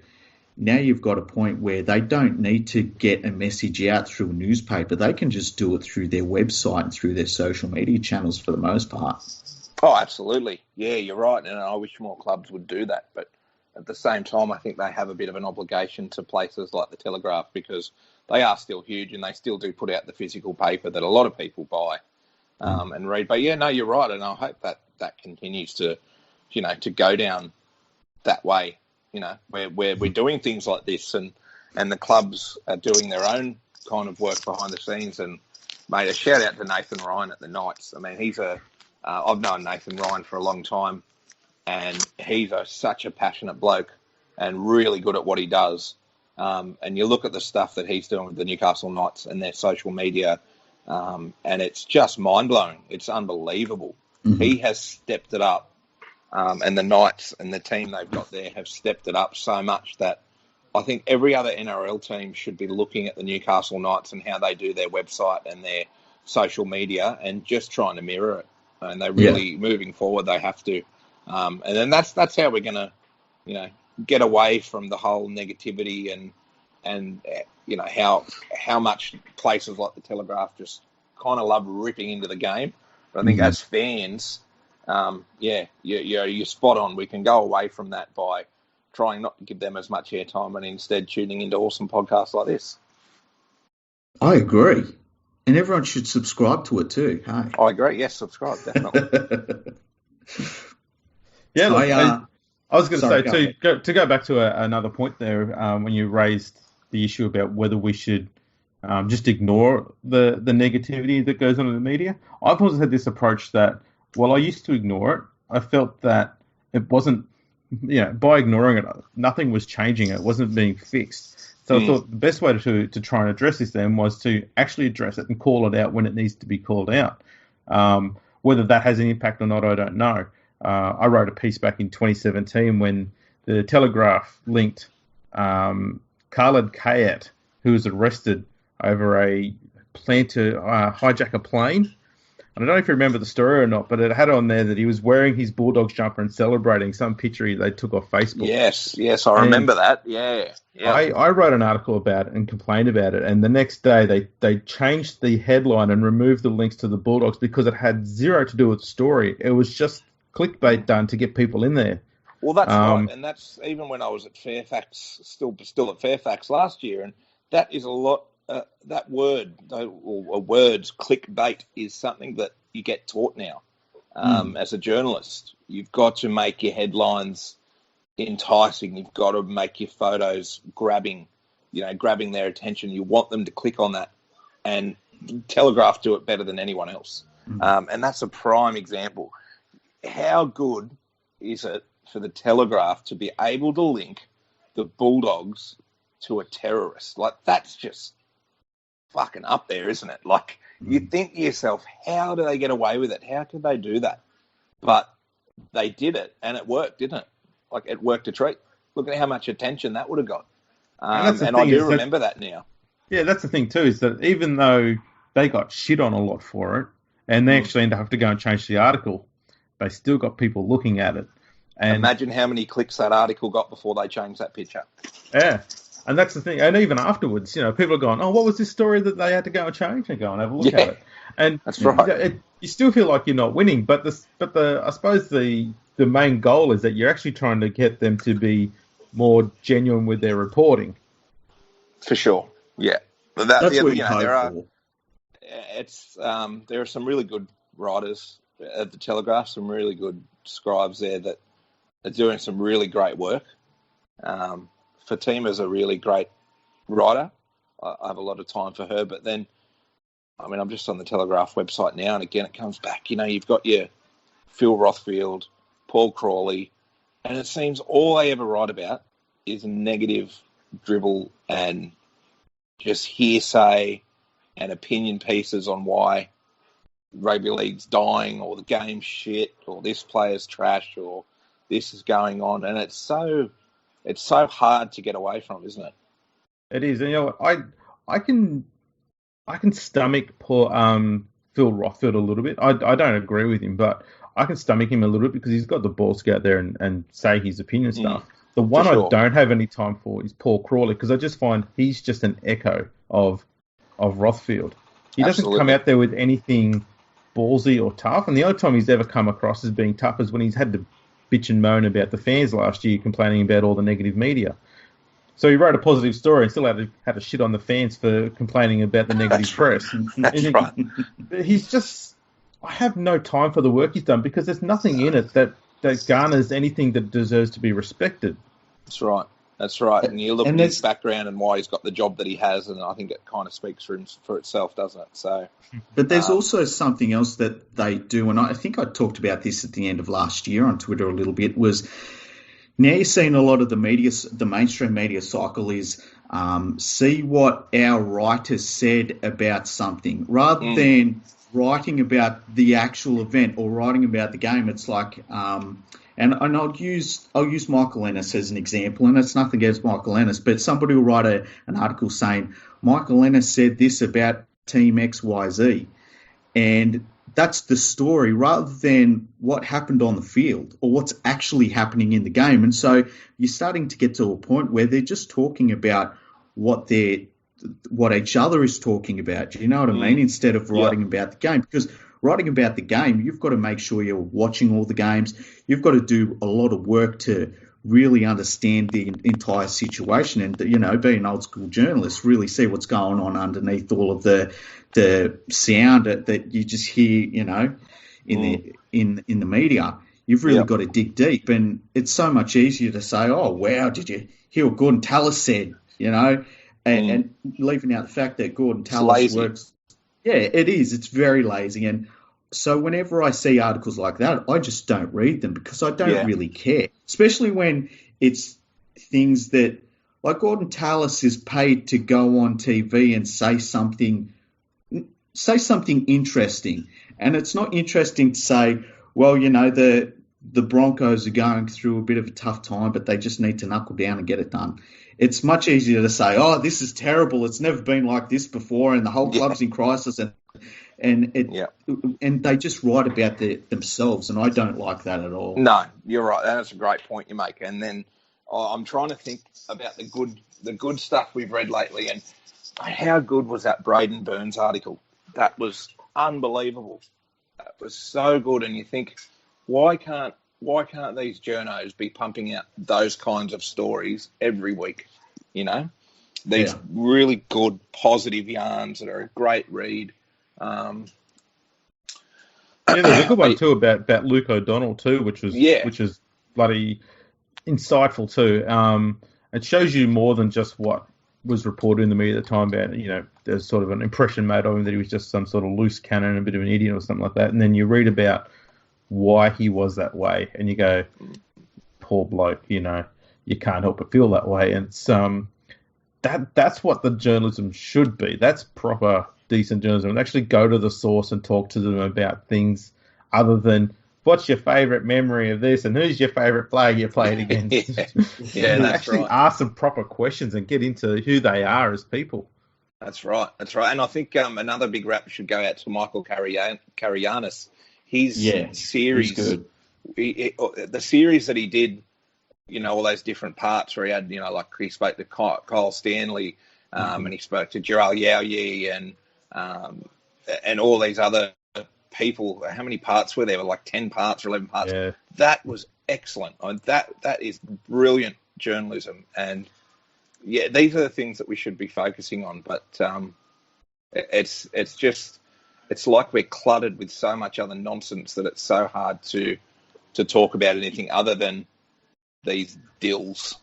now you've got a point where they don't need to get a message out through a newspaper. They can just do it through their website and through their social media channels for the most part. Oh, absolutely. Yeah, you're right. And I wish more clubs would do that. But at the same time, I think they have a bit of an obligation to places like the Telegraph, because they are still huge and they still do put out the physical paper that a lot of people buy and read. But yeah, no, you're right. And I hope that continues to go down that way, where we're doing things like this and the clubs are doing their own kind of work behind the scenes. And mate, a shout out to Nathan Ryan at the Knights. I mean, I've known Nathan Ryan for a long time, and he's such a passionate bloke and really good at what he does. And you look at the stuff that he's doing with the Newcastle Knights and their social media, and it's just mind-blowing. It's unbelievable. Mm-hmm. He has stepped it up, and the Knights and the team they've got there have stepped it up so much that I think every other NRL team should be looking at the Newcastle Knights and how they do their website and their social media and just trying to mirror it. And they really, moving forward, they have to. And then that's how we're going to, get away from the whole negativity and how much places like the Telegraph just kind of love ripping into the game. But I think as fans, you're spot on. We can go away from that by trying not to give them as much airtime and instead tuning into awesome podcasts like this. I agree. And everyone should subscribe to it too. Hey? I agree. Yes, subscribe, definitely. Yeah, look, I was going to say, too, to go back to another point there, when you raised the issue about whether we should just ignore the negativity that goes on in the media. I've always had this approach that, while I used to ignore it, I felt that it wasn't, by ignoring it, nothing was changing. It wasn't being fixed. So I thought the best way to try and address this then was to actually address it and call it out when it needs to be called out. Whether that has any impact or not, I don't know. I wrote a piece back in 2017 when the Telegraph linked Khalid Kayat, who was arrested over a plan to hijack a plane. And I don't know if you remember the story or not, but it had on there that he was wearing his Bulldogs jumper and celebrating some picture they took off Facebook. Yes, I remember that. Yeah. I wrote an article about it and complained about it, and the next day they changed the headline and removed the links to the Bulldogs because it had zero to do with the story. It was just clickbait done to get people in there. Well, that's right, and that's even when I was at Fairfax, still at Fairfax last year, and that is a lot. That word, or words, clickbait, is something that you get taught now. As a journalist, you've got to make your headlines enticing. You've got to make your photos grabbing their attention. You want them to click on that, and Telegraph do it better than anyone else. And that's a prime example. How good is it for the Telegraph to be able to link the Bulldogs to a terrorist? Like, that's just fucking up there, isn't it? Like, you think to yourself, how do they get away with it? How could they do that? But they did it, and it worked, didn't it? Like, it worked a treat. Look at how much attention that would have got. And I do remember that now. Yeah, that's the thing too, is that even though they got shit on a lot for it, and they actually end up having to go and change the article, they still got people looking at it. And imagine how many clicks that article got before they changed that picture. Yeah. And that's the thing. And even afterwards, people are going, oh, what was this story that they had to go and change? And go and have a look at it. And that's right. You still feel like you're not winning. But I suppose the main goal is that you're actually trying to get them to be more genuine with their reporting. For sure. Yeah. That's what you hope for. There are some really good writers at the Telegraph, some really good scribes there that are doing some really great work. Fatima's a really great writer. I have a lot of time for her, but then, I'm just on the Telegraph website now, and again, it comes back. You've got your Phil Rothfield, Paul Crawley, and it seems all they ever write about is negative dribble and just hearsay and opinion pieces on why rugby league's dying, or the game's shit, or this player's trash, or this is going on, and it's so hard to get away from, isn't it? It is, and I can stomach poor Phil Rothfield a little bit. I don't agree with him, but I can stomach him a little bit because he's got the balls to go out there and say his opinion stuff. The one I don't have any time for is Paul Crawley, because I just find he's just an echo of Rothfield. He doesn't come out there with anything ballsy or tough, and the only time he's ever come across as being tough is when he's had to bitch and moan about the fans last year, complaining about all the negative media. So he wrote a positive story and still had to shit on the fans for complaining about the negative press. That's right. He's just... I have no time for the work he's done because there's nothing in it that garners anything that deserves to be respected. That's right. And you look at his background and why he's got the job that he has, and I think it kind of speaks for itself, doesn't it? So, but there's also something else that they do, and I think I talked about this at the end of last year on Twitter a little bit, was now you're seeing a lot of the media, the mainstream media cycle is see what our writers said about something, rather than writing about the actual event or writing about the game. It's like... And I'll use Michael Ennis as an example, and it's nothing against Michael Ennis, but somebody will write an article saying, Michael Ennis said this about Team XYZ. And that's the story rather than what happened on the field or what's actually happening in the game. And so you're starting to get to a point where they're just talking about what their what each other is talking about. Do you know what I mean? Instead of writing about the game, because writing about the game, you've got to make sure you're watching all the games. You've got to do a lot of work to really understand the entire situation and, be an old school journalist, really see what's going on underneath all of the sound that you just hear, in the media. You've really got to dig deep, and it's so much easier to say, "Oh, wow, did you hear what Gordon Tallis said?" And leaving out the fact that Gordon Tallis works. Yeah, it is. It's very lazy, and so whenever I see articles like that, I just don't read them because I don't really care, especially when it's things that, like Gordon Tallis is paid to go on TV and say something interesting, and it's not interesting to say, well, the Broncos are going through a bit of a tough time, but they just need to knuckle down and get it done. It's much easier to say, oh, this is terrible. It's never been like this before, and the whole club's in crisis, and they just write about themselves, and I don't like that at all. No, you're right. That's a great point you make. And then I'm trying to think about the good stuff we've read lately, and how good was that Braden Burns article? That was unbelievable. That was so good, and you think, why can't these journos be pumping out those kinds of stories every week? These really good, positive yarns that are a great read. There's a good one too about Luke O'Donnell too, which is bloody insightful too. It shows you more than just what was reported in the media at the time about, there's sort of an impression made of him that he was just some sort of loose cannon, a bit of an idiot or something like that. And then you read about why he was that way, and you go, poor bloke, you can't help but feel that way. And it's that's what the journalism should be. That's proper, decent journalism. And actually go to the source and talk to them about things other than what's your favourite memory of this and who's your favourite player you played against. That's actually right. Ask some proper questions and get into who they are as people. That's right. And I think another big rap should go out to Michael Karayanis. His series, good. The series that he did, all those different parts where he had, like he spoke to Kyle Stanley, and he spoke to Gerald Yaoyi and all these other people. How many parts were there? Like 10 parts or 11 parts. Yeah. That was excellent. that is brilliant journalism. And these are the things that we should be focusing on. But it's like we're cluttered with so much other nonsense that it's so hard to talk about anything other than these dills.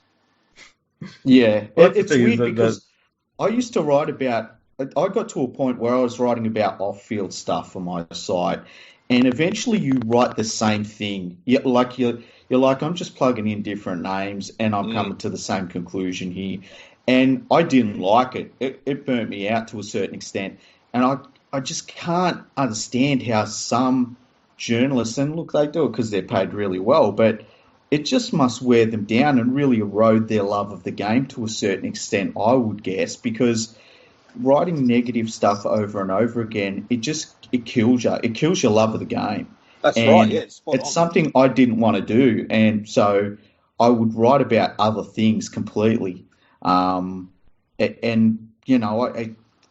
Yeah, it's weird because I used to write about. I got to a point where I was writing about off-field stuff for my site, and eventually you write the same thing. You're like, I'm just plugging in different names, and I'm coming to the same conclusion here. And I didn't like it. It burnt me out to a certain extent, and I just can't understand how some journalists, and look, they do it because they're paid really well, but it just must wear them down and really erode their love of the game to a certain extent, I would guess, because writing negative stuff over and over again, it kills you. It kills your love of the game. That's right, yeah. It's something I didn't want to do, and so I would write about other things completely. I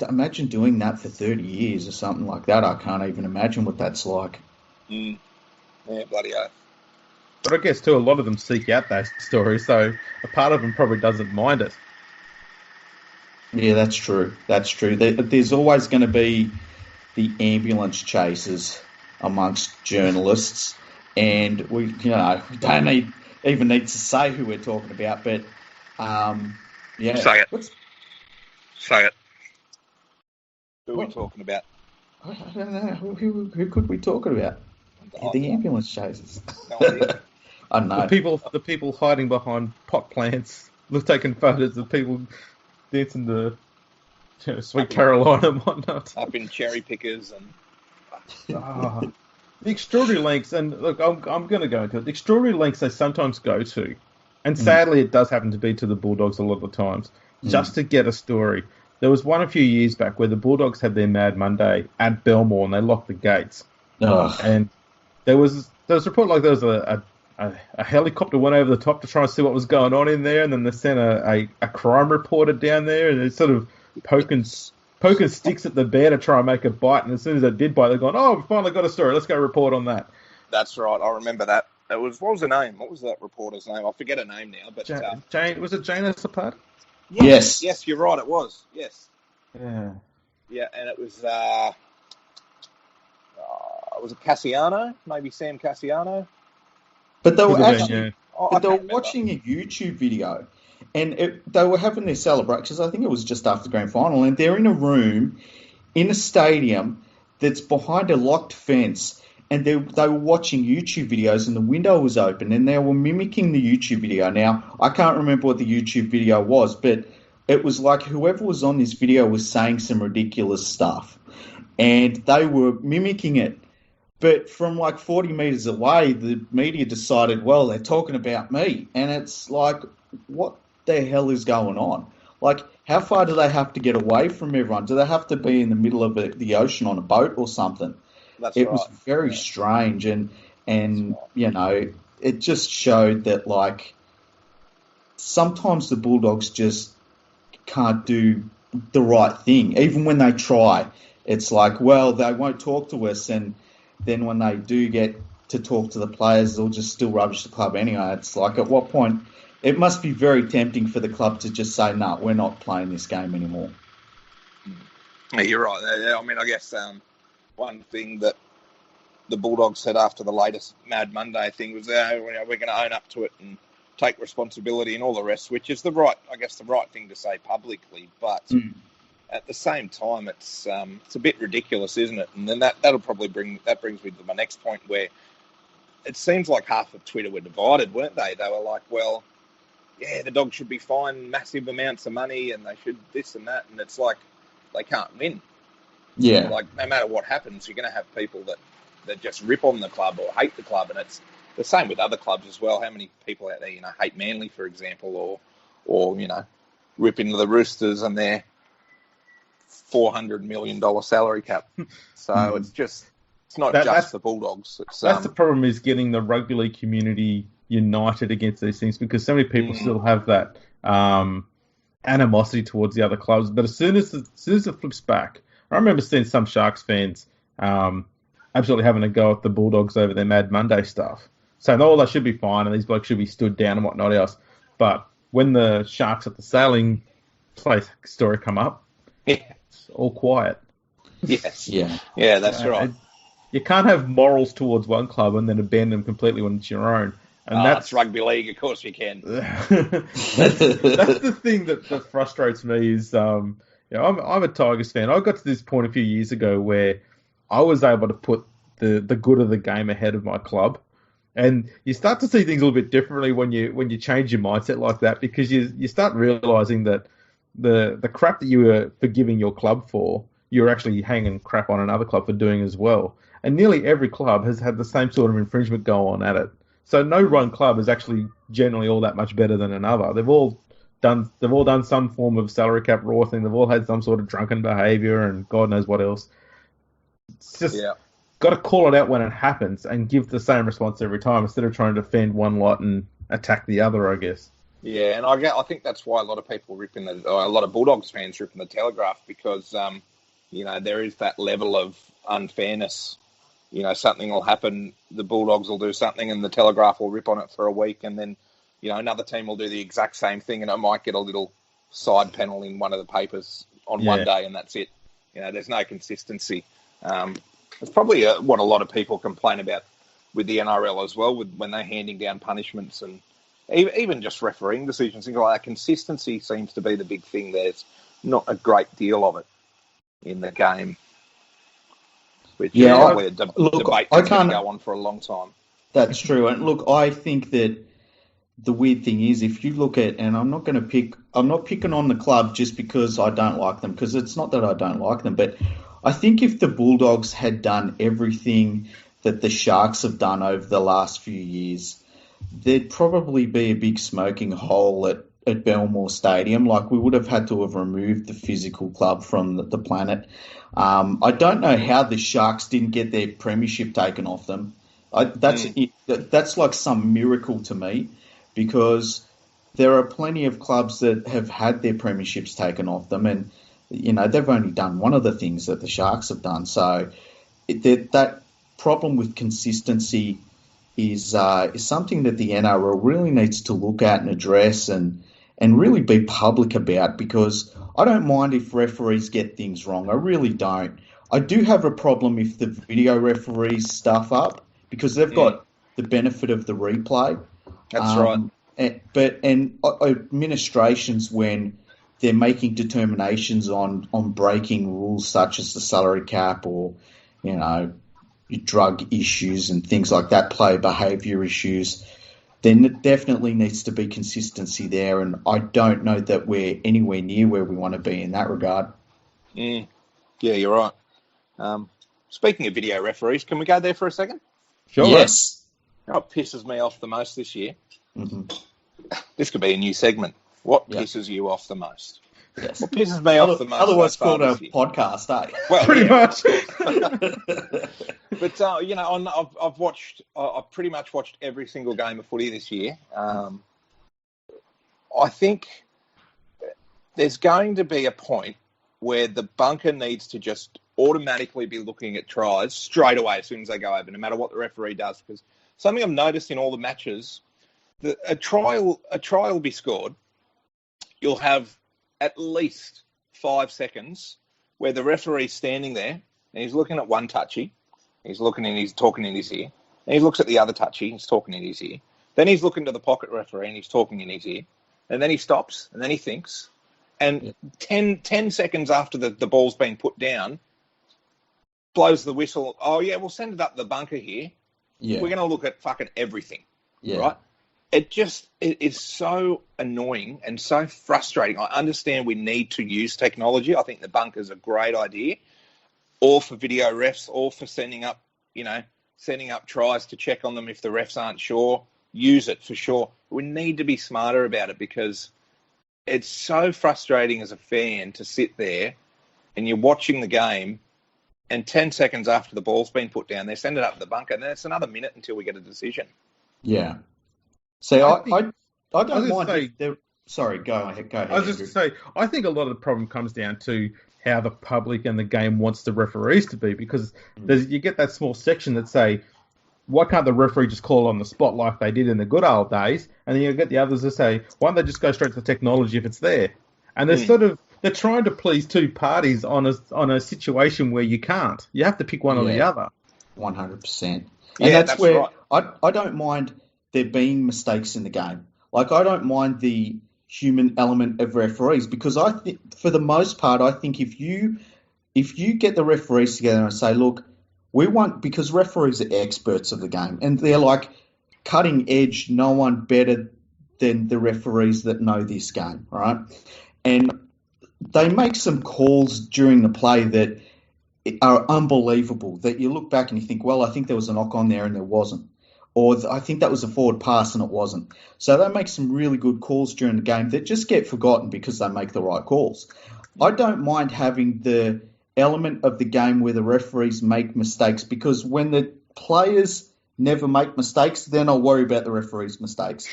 imagine doing that for 30 years or something like that. I can't even imagine what that's like. Yeah, bloody oath. But I guess, too, a lot of them seek out those stories, so a part of them probably doesn't mind it. Yeah, that's true. That's true. There's always going to be the ambulance chasers amongst journalists, and we don't even need to say who we're talking about, but yeah. Say it. Say it. Who are we talking about? I don't know. Who could we talk about? The ambulance chasers. I don't know. The people hiding behind pot plants, taking photos of people dancing to Sweet Carolina and whatnot. Up in cherry pickers and the extraordinary lengths. And look, I'm going to go into it. The extraordinary lengths they sometimes go to, and sadly it does happen to be to the Bulldogs a lot of the times, just to get a story. There was one a few years back where the Bulldogs had their Mad Monday at Belmore and they locked the gates. And there was a report like there was a helicopter went over the top to try and see what was going on in there, and then they sent a crime reporter down there, and it sort of poking sticks at the bear to try and make it bite, and as soon as it did bite, they're going, "Oh, we finally got a story. Let's go report on that." That's right. I remember that. It was, what was her name? What was that reporter's name? I forget her name now. But Jane, was it Jane Attard? Yes. Yes, you're right. It was. Yes. Yeah. Yeah, and it was. Was it Cassiano? Maybe Sam Cassiano. But they were Remember. watching a YouTube video, and they were having their celebrations. I think it was just after the grand final, and they're in a room in a stadium that's behind a locked fence, and they were watching YouTube videos, and the window was open, and they were mimicking the YouTube video. Now, I can't remember what the YouTube video was, but it was like whoever was on this video was saying some ridiculous stuff, and they were mimicking it. But from like 40 metres away, the media decided, well, they're talking about me. And it's like, what the hell is going on? Like, how far do they have to get away from everyone? Do they have to be in the middle of the ocean on a boat or something? It was very strange. And you know, it just showed that, like, sometimes the Bulldogs just can't do the right thing. Even when they try, it's like, well, they won't talk to us, and then when they do get to talk to the players, they'll just still rubbish the club anyway. It's like, at what point, it must be very tempting for the club to just say, no, we're not playing this game anymore. Yeah, you're right. I mean, I guess one thing that the Bulldogs said after the latest Mad Monday thing was, we're going to own up to it and take responsibility and all the rest, which is the right thing to say publicly, but... At the same time, it's a bit ridiculous, isn't it? And then that brings me to my next point, where it seems like half of Twitter were divided, weren't they? They were like, well, yeah, the Dogs should be fined massive amounts of money, and they should this and that, and it's like they can't win. Yeah. Like, no matter what happens, you're going to have people that just rip on the club or hate the club, and it's the same with other clubs as well. How many people out there, hate Manly, for example, or rip into the Roosters and their $400 million salary cap. So it's not just the Bulldogs. That's the problem, is getting the rugby league community united against these things, because so many people still have that animosity towards the other clubs. But as soon as it flips back, I remember seeing some Sharks fans absolutely having a go at the Bulldogs over their Mad Monday stuff, saying, oh, they should be fine and these blokes should be stood down and whatnot else. But when the Sharks at the sailing place story come up, it's all quiet. Yes. Yeah. Yeah, that's right. You can't have morals towards one club and then abandon them completely when it's your own. And that's rugby league, of course you can. that's the thing that frustrates me is, I'm a Tigers fan. I got to this point a few years ago where I was able to put the good of the game ahead of my club. And you start to see things a little bit differently when you change your mindset like that, because you start realising that the crap that you were forgiving your club for, you're actually hanging crap on another club for doing as well. And nearly every club has had the same sort of infringement go on at it. So no one club is actually generally all that much better than another. They've all done some form of salary cap raw thing. They've all had some sort of drunken behaviour and God knows what else. It's just got to call it out when it happens and give the same response every time, instead of trying to defend one lot and attack the other, I guess. Yeah, and I think that's why a lot of people a lot of Bulldogs fans ripping the Telegraph, because there is that level of unfairness. Something will happen, the Bulldogs will do something and the Telegraph will rip on it for a week, and then, another team will do the exact same thing and it might get a little side panel in one of the papers on one day, and that's it. There's no consistency. It's probably what a lot of people complain about with the NRL as well, when they're handing down punishments and even just refereeing decisions. Things like that. Consistency seems to be the big thing. There's not a great deal of it in the game. Which is probably a debate that's going to go on for a long time. That's true. And look, I think that the weird thing is, if you look at, and I'm not picking on the club just because I don't like them, because it's not that I don't like them, but I think if the Bulldogs had done everything that the Sharks have done over the last few years, there'd probably be a big smoking hole at Belmore Stadium. Like, we would have had to have removed the physical club from the planet. I don't know how the Sharks didn't get their premiership taken off them. That's like some miracle to me, because there are plenty of clubs that have had their premierships taken off them, and they've only done one of the things that the Sharks have done. So that problem with consistency is something that the NRL really needs to look at and address and really be public about, because I don't mind if referees get things wrong. I really don't. I do have a problem if the video referees stuff up, because they've got the benefit of the replay. That's right. But administrations, when they're making determinations on breaking rules such as the salary cap or, drug issues and things like that, player behaviour issues, then it definitely needs to be consistency there. And I don't know that we're anywhere near where we want to be in that regard. Yeah, you're right. Speaking of video referees, can we go there for a second? Sure. Yes. What pisses me off the most this year? Mm-hmm. This could be a new segment. What pisses you off the most? Yes. What pisses me off the most? Otherwise called a podcast, eh? Well, pretty much. But I've pretty much watched every single game of footy this year. I think there's going to be a point where the bunker needs to just automatically be looking at tries straight away as soon as they go over, no matter what the referee does. Because something I've noticed in all the matches, a try will be scored. You'll have at least 5 seconds where the referee's standing there and he's looking at one touchy, he's talking in his ear. Then he looks at the other touchy, he's talking in his ear. Then he's looking to the pocket referee and he's talking in his ear. And then he stops and then he thinks. And 10 seconds after the ball's been put down, blows the whistle. Oh, yeah, we'll send it up the bunker here. Yeah. We're going to look at fucking everything. Yeah. Right? It is so annoying and so frustrating. I understand we need to use technology. I think the bunker's a great idea. Or for video refs, or for sending up tries to check on them if the refs aren't sure. Use it for sure. We need to be smarter about it, because it's so frustrating as a fan to sit there and you're watching the game and 10 seconds after the ball's been put down, they send it up the bunker and then it's another minute until we get a decision. Yeah. So I don't mind. Sorry, go ahead. I was just going to say, I think a lot of the problem comes down to how the public and the game wants the referees to be, because you get that small section that say, why can't the referee just call on the spot like they did in the good old days? And then you get the others that say, why don't they just go straight to the technology if it's there? And they're trying to please two parties on a situation where you can't. You have to pick one or the other. 100%. And that's where right. I don't mind there being mistakes in the game. Like, I don't mind the human element of referees, because I think, for the most part, I think if you get the referees together and say, look, we want, because referees are experts of the game, and they're like cutting edge, no one better than the referees that know this game, right? And they make some calls during the play that are unbelievable, that you look back and you think, well, I think there was a knock on there and there wasn't. Or I think that was a forward pass and it wasn't. So they make some really good calls during the game that just get forgotten because they make the right calls. I don't mind having the element of the game where the referees make mistakes, because when the players never make mistakes, then I'll worry about the referees' mistakes.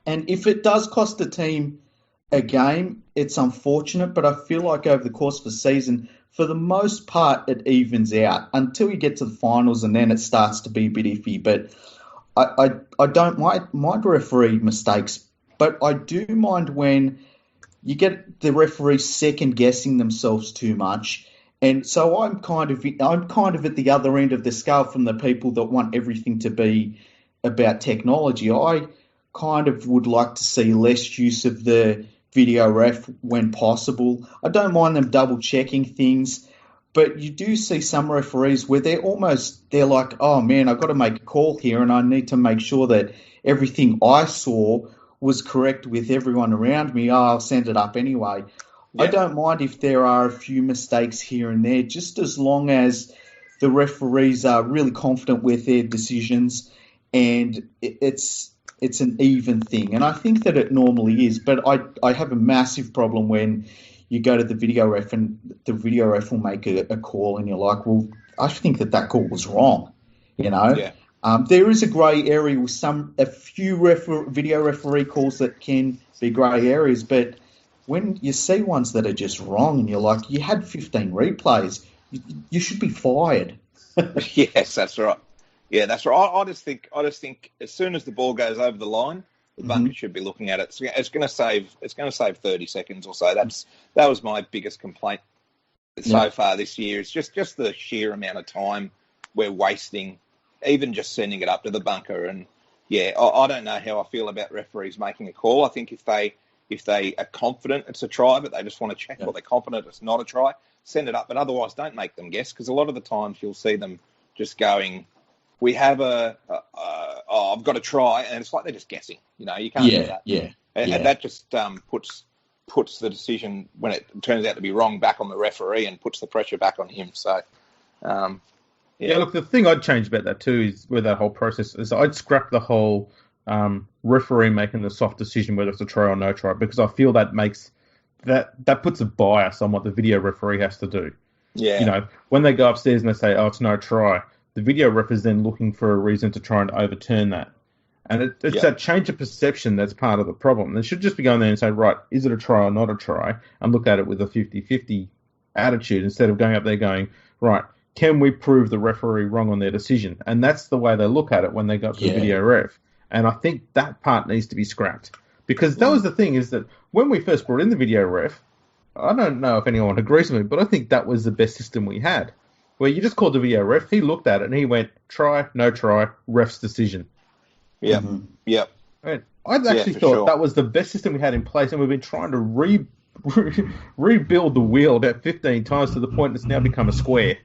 And if it does cost the team a game, it's unfortunate, but I feel like over the course of the season, for the most part, it evens out until you get to the finals, and then it starts to be a bit iffy. But I don't mind referee mistakes, but I do mind when you get the referees second guessing themselves too much. And so I'm kind of at the other end of the scale from the people that want everything to be about technology. I kind of would like to see less use of the video ref when possible. I don't mind them double checking things, but you do see some referees where they're like, oh man, I've got to make a call here and I need to make sure that everything I saw was correct with everyone around me. I'll send it up anyway. Yeah. I don't mind if there are a few mistakes here and there, just as long as the referees are really confident with their decisions and it's an even thing. And I think that it normally is, but I have a massive problem when you go to the video ref and the video ref will make a call and you're like, well, I think that call was wrong, you know? Yeah. There is a grey area with a few video referee calls that can be grey areas, but when you see ones that are just wrong, and you're like, you had 15 replays, you should be fired. Yes, that's right. Yeah, that's right. I just think as soon as the ball goes over the line, the bunker should be looking at it. It's going to save 30 seconds or so. That was my biggest complaint so far this year. It's just the sheer amount of time we're wasting, even just sending it up to the bunker. And yeah, I don't know how I feel about referees making a call. I think if they are confident it's a try, but they just want to check, or they're confident it's not a try, send it up. But otherwise, don't make them guess, because a lot of the times you'll see them just going, we have I've got to try, and it's like they're just guessing. You can't do that. And that just puts the decision, when it turns out to be wrong, back on the referee and puts the pressure back on him. So, look, the thing I'd change about that too is with that whole process is I'd scrap the whole referee making the soft decision whether it's a try or no try, because I feel that makes that puts a bias on what the video referee has to do. Yeah. When they go upstairs and they say, it's no try, the video ref is then looking for a reason to try and overturn that. And it's that change of perception that's part of the problem. They should just be going there and say, right, is it a try or not a try? And look at it with a 50-50 attitude, instead of going up there going, right, can we prove the referee wrong on their decision? And that's the way they look at it when they go up to the video ref. And I think that part needs to be scrapped. Because that was the thing, is that when we first brought in the video ref, I don't know if anyone agrees with me, but I think that was the best system we had, where you just called the video ref, he looked at it and he went, try, no try, ref's decision. Yeah, I actually thought that was the best system we had in place, and we've been trying to rebuild the wheel about 15 times to the point it's now become a square.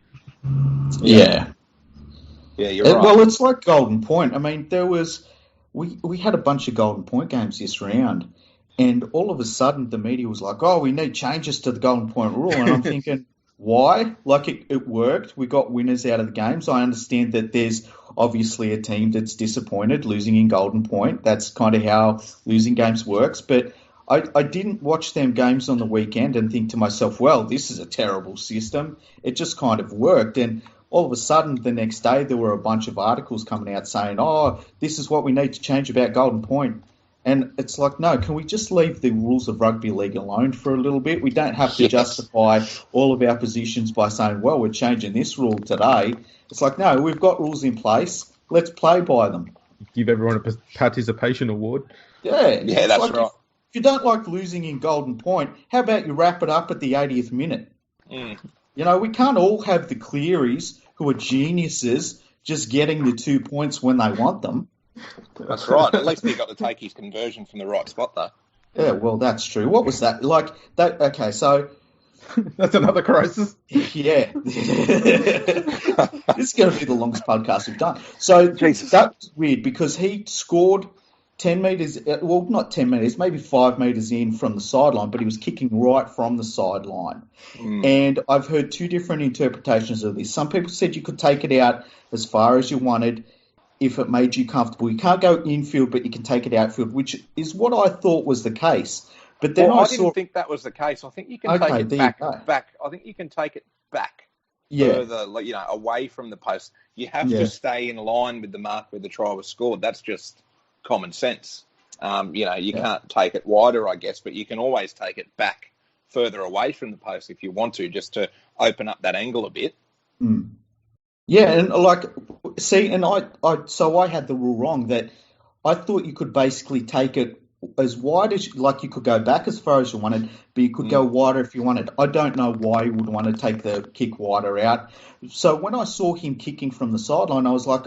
Yeah, you're right. Well, it's like Golden Point. I mean, we had a bunch of Golden Point games this round, and all of a sudden the media was like, we need changes to the Golden Point rule, and I'm thinking, why? Like, it worked. We got winners out of the games. I understand that there's obviously a team that's disappointed losing in Golden Point. That's kind of how losing games works. But I didn't watch them games on the weekend and think to myself, well, this is a terrible system. It just kind of worked. And all of a sudden, the next day, there were a bunch of articles coming out saying, this is what we need to change about Golden Point. And it's like, no, can we just leave the rules of rugby league alone for a little bit? We don't have to justify all of our positions by saying, well, we're changing this rule today. It's like, no, we've got rules in place. Let's play by them. Give everyone a participation award. Yeah, that's like, right. If you don't like losing in Golden Point, how about you wrap it up at the 80th minute? We can't all have the Clearys, who are geniuses, just getting the 2 points when they want them. That's right. At least he got to take his conversion from the right spot, though. Yeah, well, that's true. What was that? Okay, so... That's another crisis. Yeah. This is going to be the longest podcast we've done. So that was weird, because he scored 10 metres... Well, not 10 metres, maybe 5 metres in from the sideline, but he was kicking right from the sideline. And I've heard two different interpretations of this. Some people said you could take it out as far as you wanted if it made you comfortable. You can't go infield, but you can take it outfield, which is what I thought was the case. But then I didn't think that was the case. I think you can take it back. I think you can take it back further, away from the post. You have to stay in line with the mark where the try was scored. That's just common sense. You can't take it wider, I guess, but you can always take it back further away from the post if you want to, just to open up that angle a bit. Yeah, and I had the rule wrong, that I thought you could basically take it as wide as, you could go back as far as you wanted, but you could go wider if you wanted. I don't know why you would want to take the kick wider out. So when I saw him kicking from the sideline, I was like,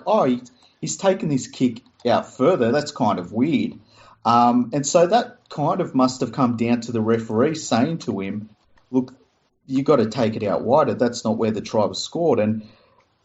he's taken this kick out further. That's kind of weird. And so that kind of must have come down to the referee saying to him, look, you got to take it out wider. That's not where the try was scored. And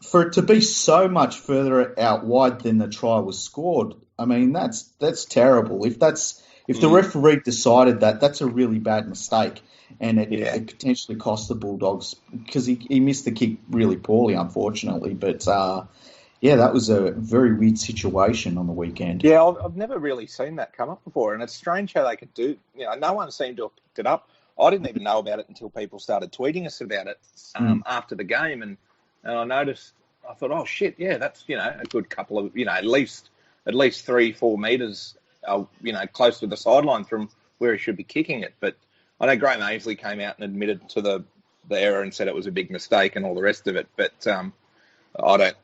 for it to be so much further out wide than the try was scored, I mean, that's terrible. If the referee decided that, that's a really bad mistake, and it potentially cost the Bulldogs, because he missed the kick really poorly, unfortunately. But that was a very weird situation on the weekend. Yeah, I've never really seen that come up before, and it's strange how they could do. No one seemed to have picked it up. I didn't even know about it until people started tweeting us about it after the game, and I noticed. I thought, oh shit, yeah, that's a good couple of at least 3-4 metres, close to the sideline from where he should be kicking it. But I know Graham Ainsley came out and admitted to the error and said it was a big mistake and all the rest of it, but I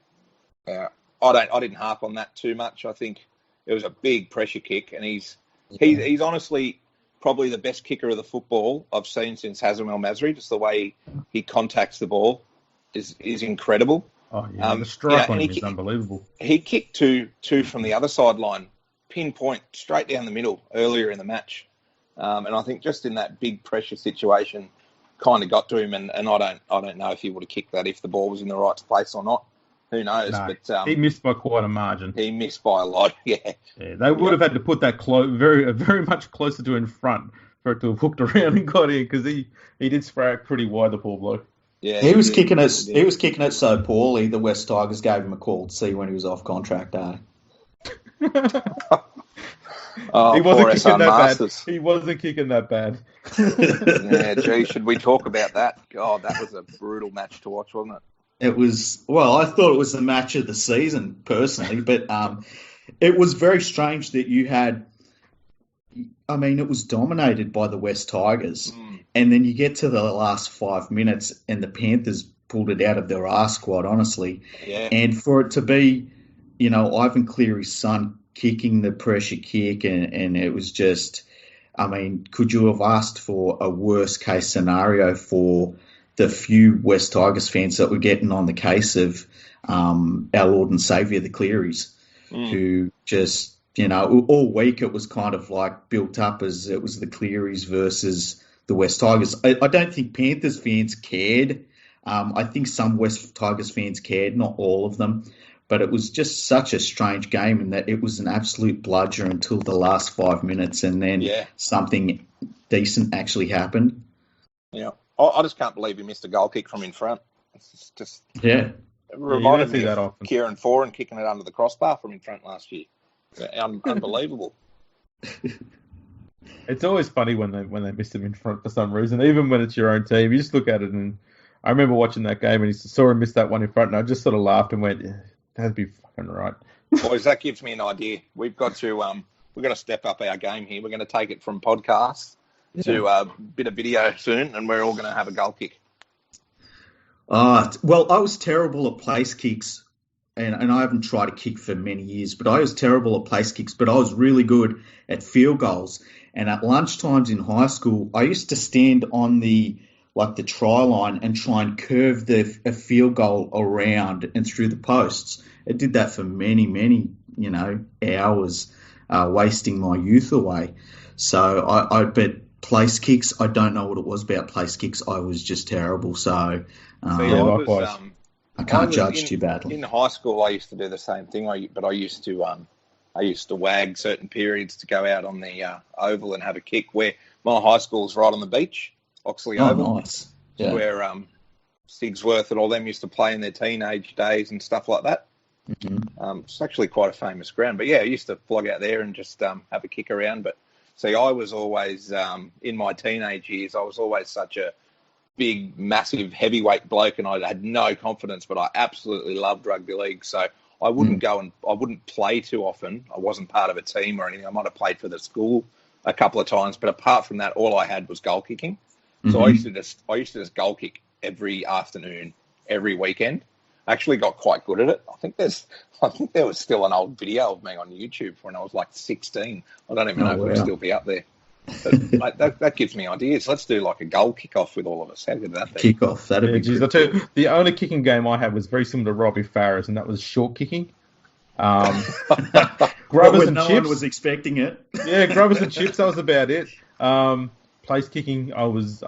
didn't harp on that too much. I think it was a big pressure kick, and he's honestly probably the best kicker of the football I've seen since Hazem El Masri. Just the way he contacts the ball is incredible. Oh yeah, the strike on him is unbelievable. He kicked two from the other sideline, pinpoint straight down the middle earlier in the match, and I think just in that big pressure situation, kind of got to him. And I don't know if he would have kicked that if the ball was in the right place or not. Who knows? No, but he missed by quite a margin. He missed by a lot. Yeah, they would have had to put that very much closer to in front for it to have hooked around and got in, because he did spray it pretty wide, the poor bloke. Yeah, he was kicking it. He was kicking it so poorly. The West Tigers gave him a call to see when he was off contract. Oh, he wasn't kicking that Masters. bad. He wasn't kicking that bad. Yeah, gee, should we talk about that? God, that was a brutal match to watch, wasn't it? It was. Well, I thought it was the match of the season personally, but it was very strange that you had. I mean, it was dominated by the West Tigers. And then you get to the last 5 minutes and the Panthers pulled it out of their arse, quite honestly. Yeah. And for it to be, Ivan Cleary's son kicking the pressure kick, and it was just, I mean, could you have asked for a worst case scenario for the few West Tigers fans that were getting on the case of our Lord and Saviour, the Clearys, who just, all week it was kind of like built up as it was the Clearys versus the West Tigers. I don't think Panthers fans cared. I think some West Tigers fans cared, not all of them. But it was just such a strange game in that it was an absolute bludger until the last 5 minutes, and then something decent actually happened. Yeah, I just can't believe he missed a goal kick from in front. It's just It reminded me of Kieran Foran kicking it under the crossbar from in front last year. Unbelievable. It's always funny when they miss him in front for some reason, even when it's your own team. You just look at it, and I remember watching that game and he saw him miss that one in front, and I just sort of laughed and went, that'd be fucking right. Boys, that gives me an idea. We've got to step up our game here. We're going to take it from podcasts to a bit of video soon, and we're all going to have a goal kick. Well, I was terrible at place kicks, and I haven't tried to kick for many years, but I was terrible at place kicks, but I was really good at field goals. And at lunchtimes in high school, I used to stand on the try line and try and curve a field goal around and through the posts. I did that for many, many, hours, wasting my youth away. So but place kicks, I don't know what it was about place kicks. I was just terrible. So likewise. I can't judge too badly. In high school, I used to do the same thing, but I used to wag certain periods to go out on the oval and have a kick. Where my high school's right on the beach, Oxley Oval. Nice. Yeah. Where Sigsworth and all them used to play in their teenage days and stuff like that. Mm-hmm. It's actually quite a famous ground. But yeah, I used to flog out there and just have a kick around. But see, I was always, in my teenage years, I was always such a big, massive, heavyweight bloke, and I had no confidence, but I absolutely loved rugby league. So I wouldn't I wouldn't play too often. I wasn't part of a team or anything. I might have played for the school a couple of times, but apart from that, all I had was goal kicking. So I used to just goal kick every afternoon, every weekend. I actually got quite good at it. I think there was still an old video of me on YouTube when I was like 16. I don't even know if it'll still be up there. But mate, that gives me ideas. Let's do like a goal kick-off with all of us. How good would that be? Kick-off, that'd be good. I'll tell you, the only kicking game I had was very similar to Robbie Farah's, and that was short kicking. Grubbers and no chips. one was expecting it. Yeah, grubbers and chips, that was about it. Place kicking, I was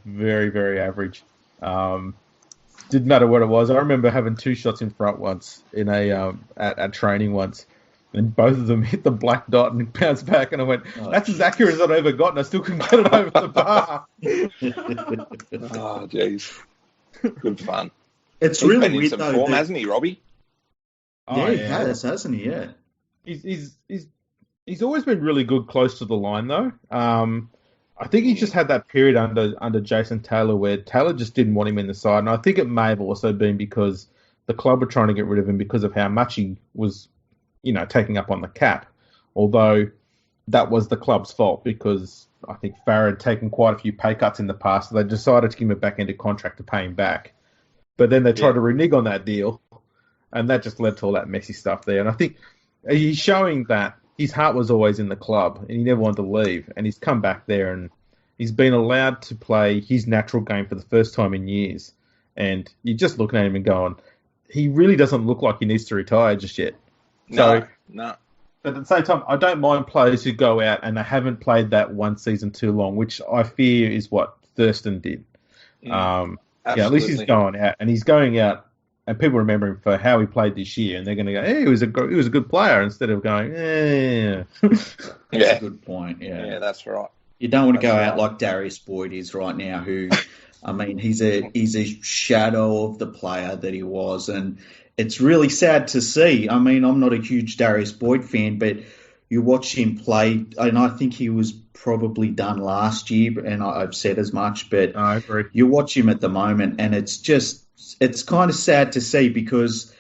very, very average. Didn't matter what it was. I remember having 2 shots in front once in at training once, and both of them hit the black dot and bounced back. And I went, "That's as accurate as I've ever gotten. I still couldn't get it over the bar." Oh, jeez, good fun. It's He's really been in weird some though. form, hasn't he, Robbie? Yeah, he has, hasn't he? Yeah. He's always been really good close to the line though. I think he just had that period under Jason Taylor where Taylor just didn't want him in the side, and I think it may have also been because the club were trying to get rid of him because of how much he was, taking up on the cap. Although that was the club's fault because I think Farah had taken quite a few pay cuts in the past, so they decided to give him a back-ended contract to pay him back. But then they tried to renege on that deal, and that just led to all that messy stuff there. And I think he's showing that his heart was always in the club, and he never wanted to leave. And he's come back there, and he's been allowed to play his natural game for the first time in years. And you're just looking at him and going, he really doesn't look like he needs to retire just yet. No. But at the same time, I don't mind players who go out and they haven't played that one season too long, which I fear is what Thurston did. At least he's going out, and he's going out, and people remember him for how he played this year, and they're going to go, hey, he was a good player, instead of going, That's a good point, Yeah, that's right. You don't want to go out like Darius Boyd is right now, who, I mean, he's a shadow of the player that he was, and it's really sad to see. I mean, I'm not a huge Darius Boyd fan, but you watch him play, and I think he was probably done last year, and I've said as much, but I agree. You watch him at the moment, and it's kind of sad to see, because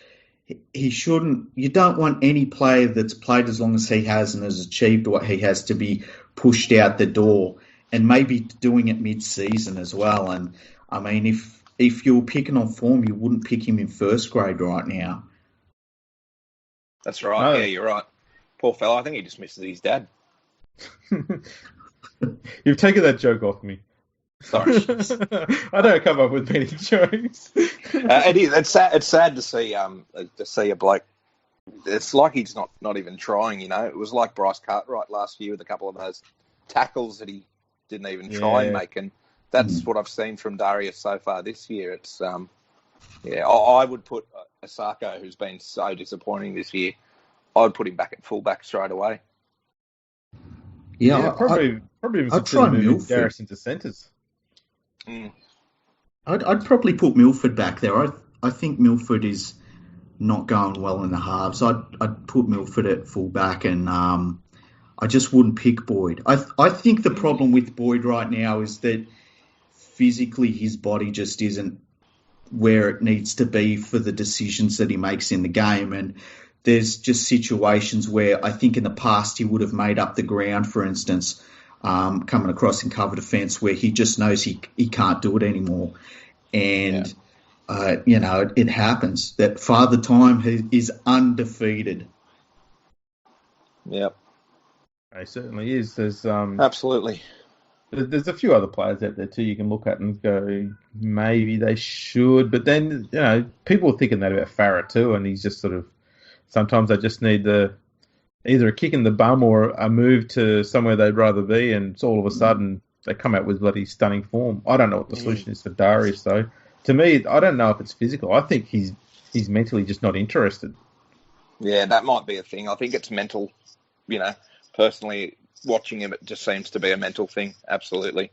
he shouldn't. You don't want any player that's played as long as he has and has achieved what he has to be pushed out the door, and maybe doing it mid-season as well. And I mean, if you were picking on form, you wouldn't pick him in first grade right now. That's right. No. Yeah, you're right. Poor fella. I think he just misses his dad. You've taken that joke off me. Sorry. I don't come up with many jokes. It is. It's sad to see a bloke. It's like he's not even trying. You know, it was like Bryce Cartwright last year with a couple of those tackles that he didn't even try and make, and that's what I've seen from Darius so far this year. It's I would put Asako, who's been so disappointing this year, I'd put him back at fullback straight away. Yeah, probably I'd try Milford. Darius into centres. I'd probably put Milford back there. I think Milford is not going well in the halves. I'd put Milford at fullback, and I just wouldn't pick Boyd. I think the problem with Boyd right now is that physically his body just isn't where it needs to be for the decisions that he makes in the game, and there's just situations where I think in the past he would have made up the ground, for instance, coming across in cover defence, where he just knows he can't do it anymore. And, it happens. That Father Time is undefeated. Yep. He certainly is. There's absolutely. There's a few other players out there too you can look at and go, maybe they should. But then, people are thinking that about Farah too, and he's just sort of, sometimes they just need either a kick in the bum or a move to somewhere they'd rather be, and all of a sudden they come out with bloody stunning form. I don't know what the solution is for Darius, though. To me, I don't know if it's physical. I think he's mentally just not interested. Yeah, that might be a thing. I think it's mental. Personally, watching him, it just seems to be a mental thing. Absolutely.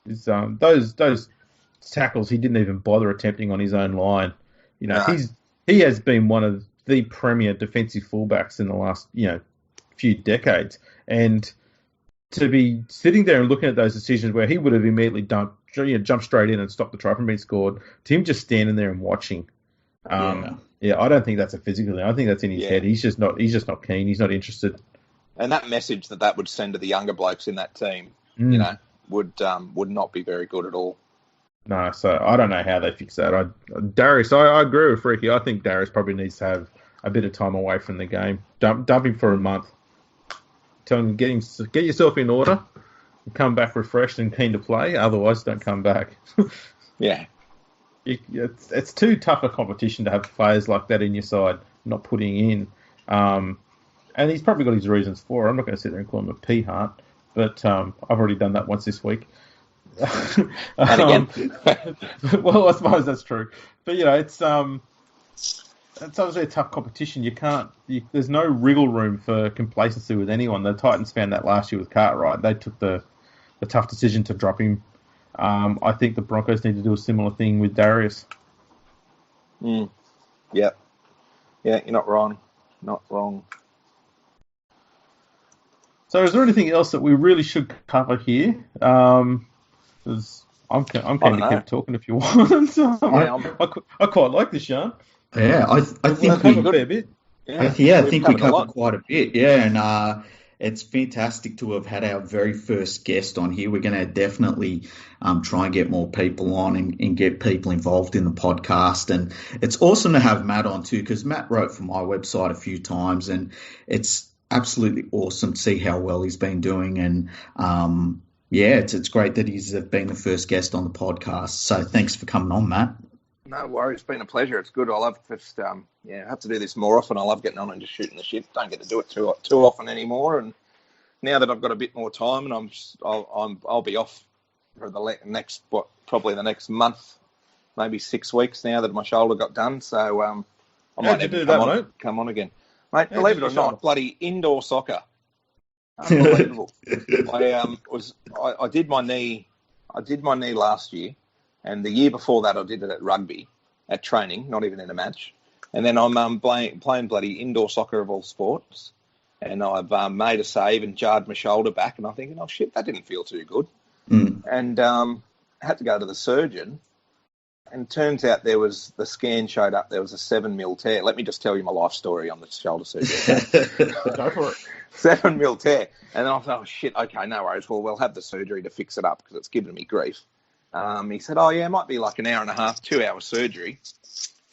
Those tackles he didn't even bother attempting on his own line. He has been one of the premier defensive fullbacks in the last few decades, and to be sitting there and looking at those decisions where he would have immediately jumped straight in and stopped the try from being scored, to him just standing there and watching. I don't think that's a physical thing. I think that's in his head. He's just not keen. He's not interested. And that message that would send to the younger blokes in that team, would not be very good at all. No, so I don't know how they fix that. Darius, I agree with Freaky. I think Darius probably needs to have a bit of time away from the game. Dump him for a month. Tell him get yourself in order, and come back refreshed and keen to play. Otherwise, don't come back. Yeah. It's too tough a competition to have players like that in your side not putting in. And he's probably got his reasons for it. I'm not going to sit there and call him a pea-heart, but I've already done that once this week. And again. Well, I suppose that's true. But, it's obviously a tough competition. There's no wriggle room for complacency with anyone. The Titans found that last year with Cartwright. They took the tough decision to drop him. I think the Broncos need to do a similar thing with Darius. Yeah. Yeah, you're not wrong. Not wrong. So is there anything else that we really should cover here? I'm keen to keep talking if you want. I quite like this, Sean. Yeah, I think we covered a fair bit. I think we covered quite a bit. Yeah, and it's fantastic to have had our very first guest on here. We're going to definitely try and get more people on and get people involved in the podcast. And it's awesome to have Matt on too, because Matt wrote for my website a few times, and it's absolutely awesome to see how well he's been doing. And it's great that he's been the first guest on the podcast. So thanks for coming on, Matt. No worries. It's been a pleasure. It's good. I love just I have to do this more often. I love getting on and just shooting the shit. Don't get to do it too often anymore. And now that I've got a bit more time, and I'll be off for the next probably the next month, maybe 6 weeks now that my shoulder got done. So I might have to come on again, mate. Believe it or not, bloody indoor soccer, unbelievable. I did my knee last year. And the year before that, I did it at rugby, at training, not even in a match. And then I'm playing bloody indoor soccer of all sports. And I've made a save and jarred my shoulder back. And I'm thinking, oh, shit, that didn't feel too good. And I had to go to the surgeon. And turns out the scan showed up, there was a 7 mil tear. Let me just tell you my life story on the shoulder surgery. Go for it. 7 mil tear. And then I thought, oh, shit, okay, no worries. Well, we'll have the surgery to fix it up because it's giving me grief. He said, oh, yeah, it might be like an hour and a half, 2 hour surgery.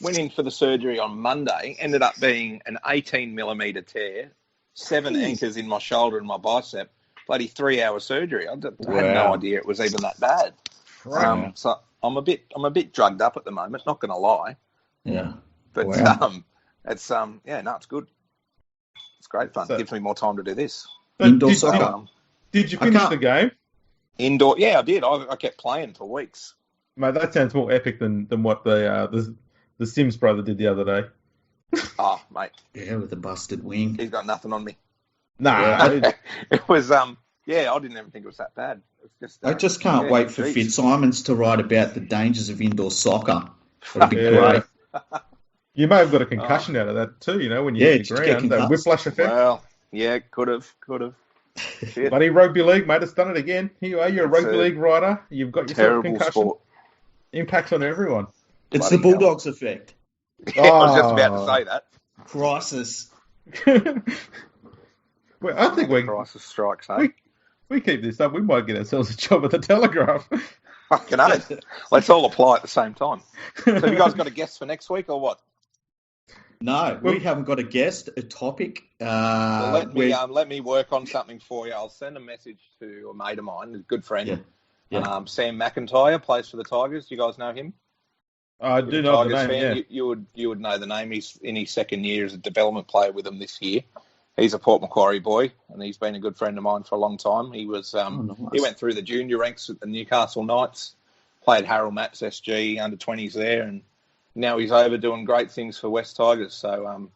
Went in for the surgery on Monday, ended up being an 18 millimetre tear, 7 anchors in my shoulder and my bicep, bloody 3 hour surgery. I had no idea it was even that bad. So I'm a bit drugged up at the moment, not going to lie. Yeah. But it's good. It's great fun. It gives me more time to do this. Indoor soccer. Did you finish the game? Indoor, yeah, I did. I kept playing for weeks. Mate, that sounds more epic than what the Sims brother did the other day. Oh, mate. Yeah, with a busted wing. He's got nothing on me. Nah. It was, I didn't even think it was that bad. It's just, I just can't wait for Fitzsimons to write about the dangers of indoor soccer. That'd be great. You may have got a concussion out of that too, when you hit the ground. That whiplash effect. Well, yeah, could have. Bloody rugby league, mate, it's done it again. Here you are, you're a rugby league writer. You've got yourself a concussion. Sport. Impacts on everyone. It's the Bulldogs effect. Yeah, I was just about to say that. Crisis. Well, I think crisis strikes, eh? We keep this up, we might get ourselves a job at the Telegraph. Fucking oath. Let's all apply at the same time. So have you guys got a guest for next week or what? No, we haven't got a guest, a topic. Well, let me work on something for you. I'll send a message to a mate of mine, a good friend. Yeah. Sam McIntyre plays for the Tigers. Do you guys know him? I do know the name, fan. Yeah. You would know the name. He's in his second year as a development player with them this year. He's a Port Macquarie boy, and he's been a good friend of mine for a long time. He was nice. He went through the junior ranks at the Newcastle Knights, played Harold Matts SG under 20s there, and now he's over doing great things for West Tigers. So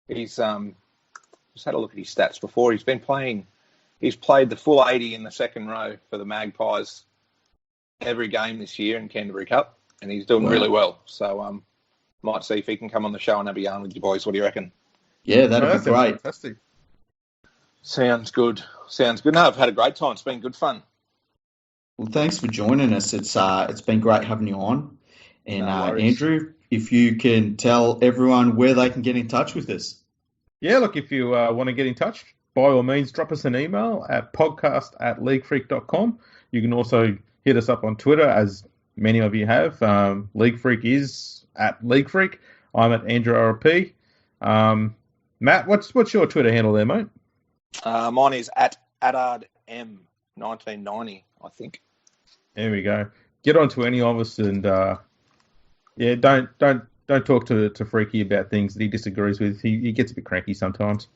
he's just had a look at his stats before. He's played the full 80 in the second row for the Magpies every game this year in Canterbury Cup, and he's doing really well. So might see if he can come on the show and have a yarn with you boys. What do you reckon? Yeah, that'd be great. Fantastic. Sounds good. No, I've had a great time. It's been good fun. Well, thanks for joining us. It's been great having you on. And Andrew, if you can tell everyone where they can get in touch with us. Yeah, look, if you want to get in touch, by all means, drop us an email at podcast@leaguefreak.com. You can also hit us up on Twitter, as many of you have. League Freak is at League Freak. I'm at Andrew RP. Matt, what's your Twitter handle there, mate? Mine is at Attard M 1990, I think. There we go. Get on to any of us, and don't talk to Freaky about things that he disagrees with. He gets a bit cranky sometimes.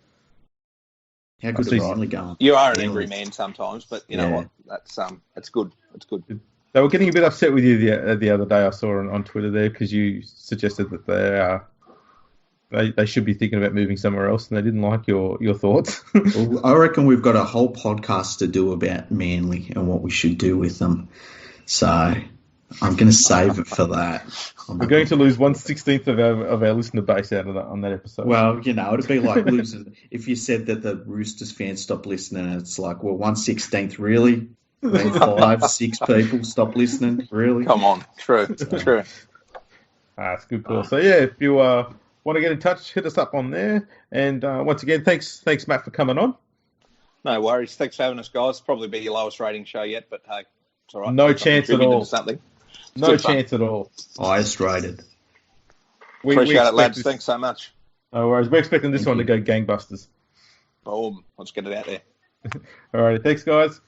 How good is Riley going? You are an angry man sometimes, but you know what? That's it's good. It's good. They were getting a bit upset with you the other day. I saw on Twitter there because you suggested that they should be thinking about moving somewhere else, and they didn't like your thoughts. Well, I reckon we've got a whole podcast to do about Manly and what we should do with them. So I'm going to save it for that. We're going to lose 1/16 of our listener base out of that on that episode. Well, it'd be like losing if you said that the Roosters fans stopped listening. It's like, well, 1/16, really? 5, 6 people stop listening, really? Come on, true. That's good call. So yeah, if you want to get in touch, hit us up on there. And once again, thanks Matt for coming on. No worries. Thanks for having us, guys. Probably be your lowest rating show yet, but hey, it's all right. No chance at all. Something. No chance at all. Highest rated. We Appreciate it, lads. this... Thanks so much. No worries. We're expecting this one to go gangbusters. Boom. Let's get it out there. All right. Thanks, guys.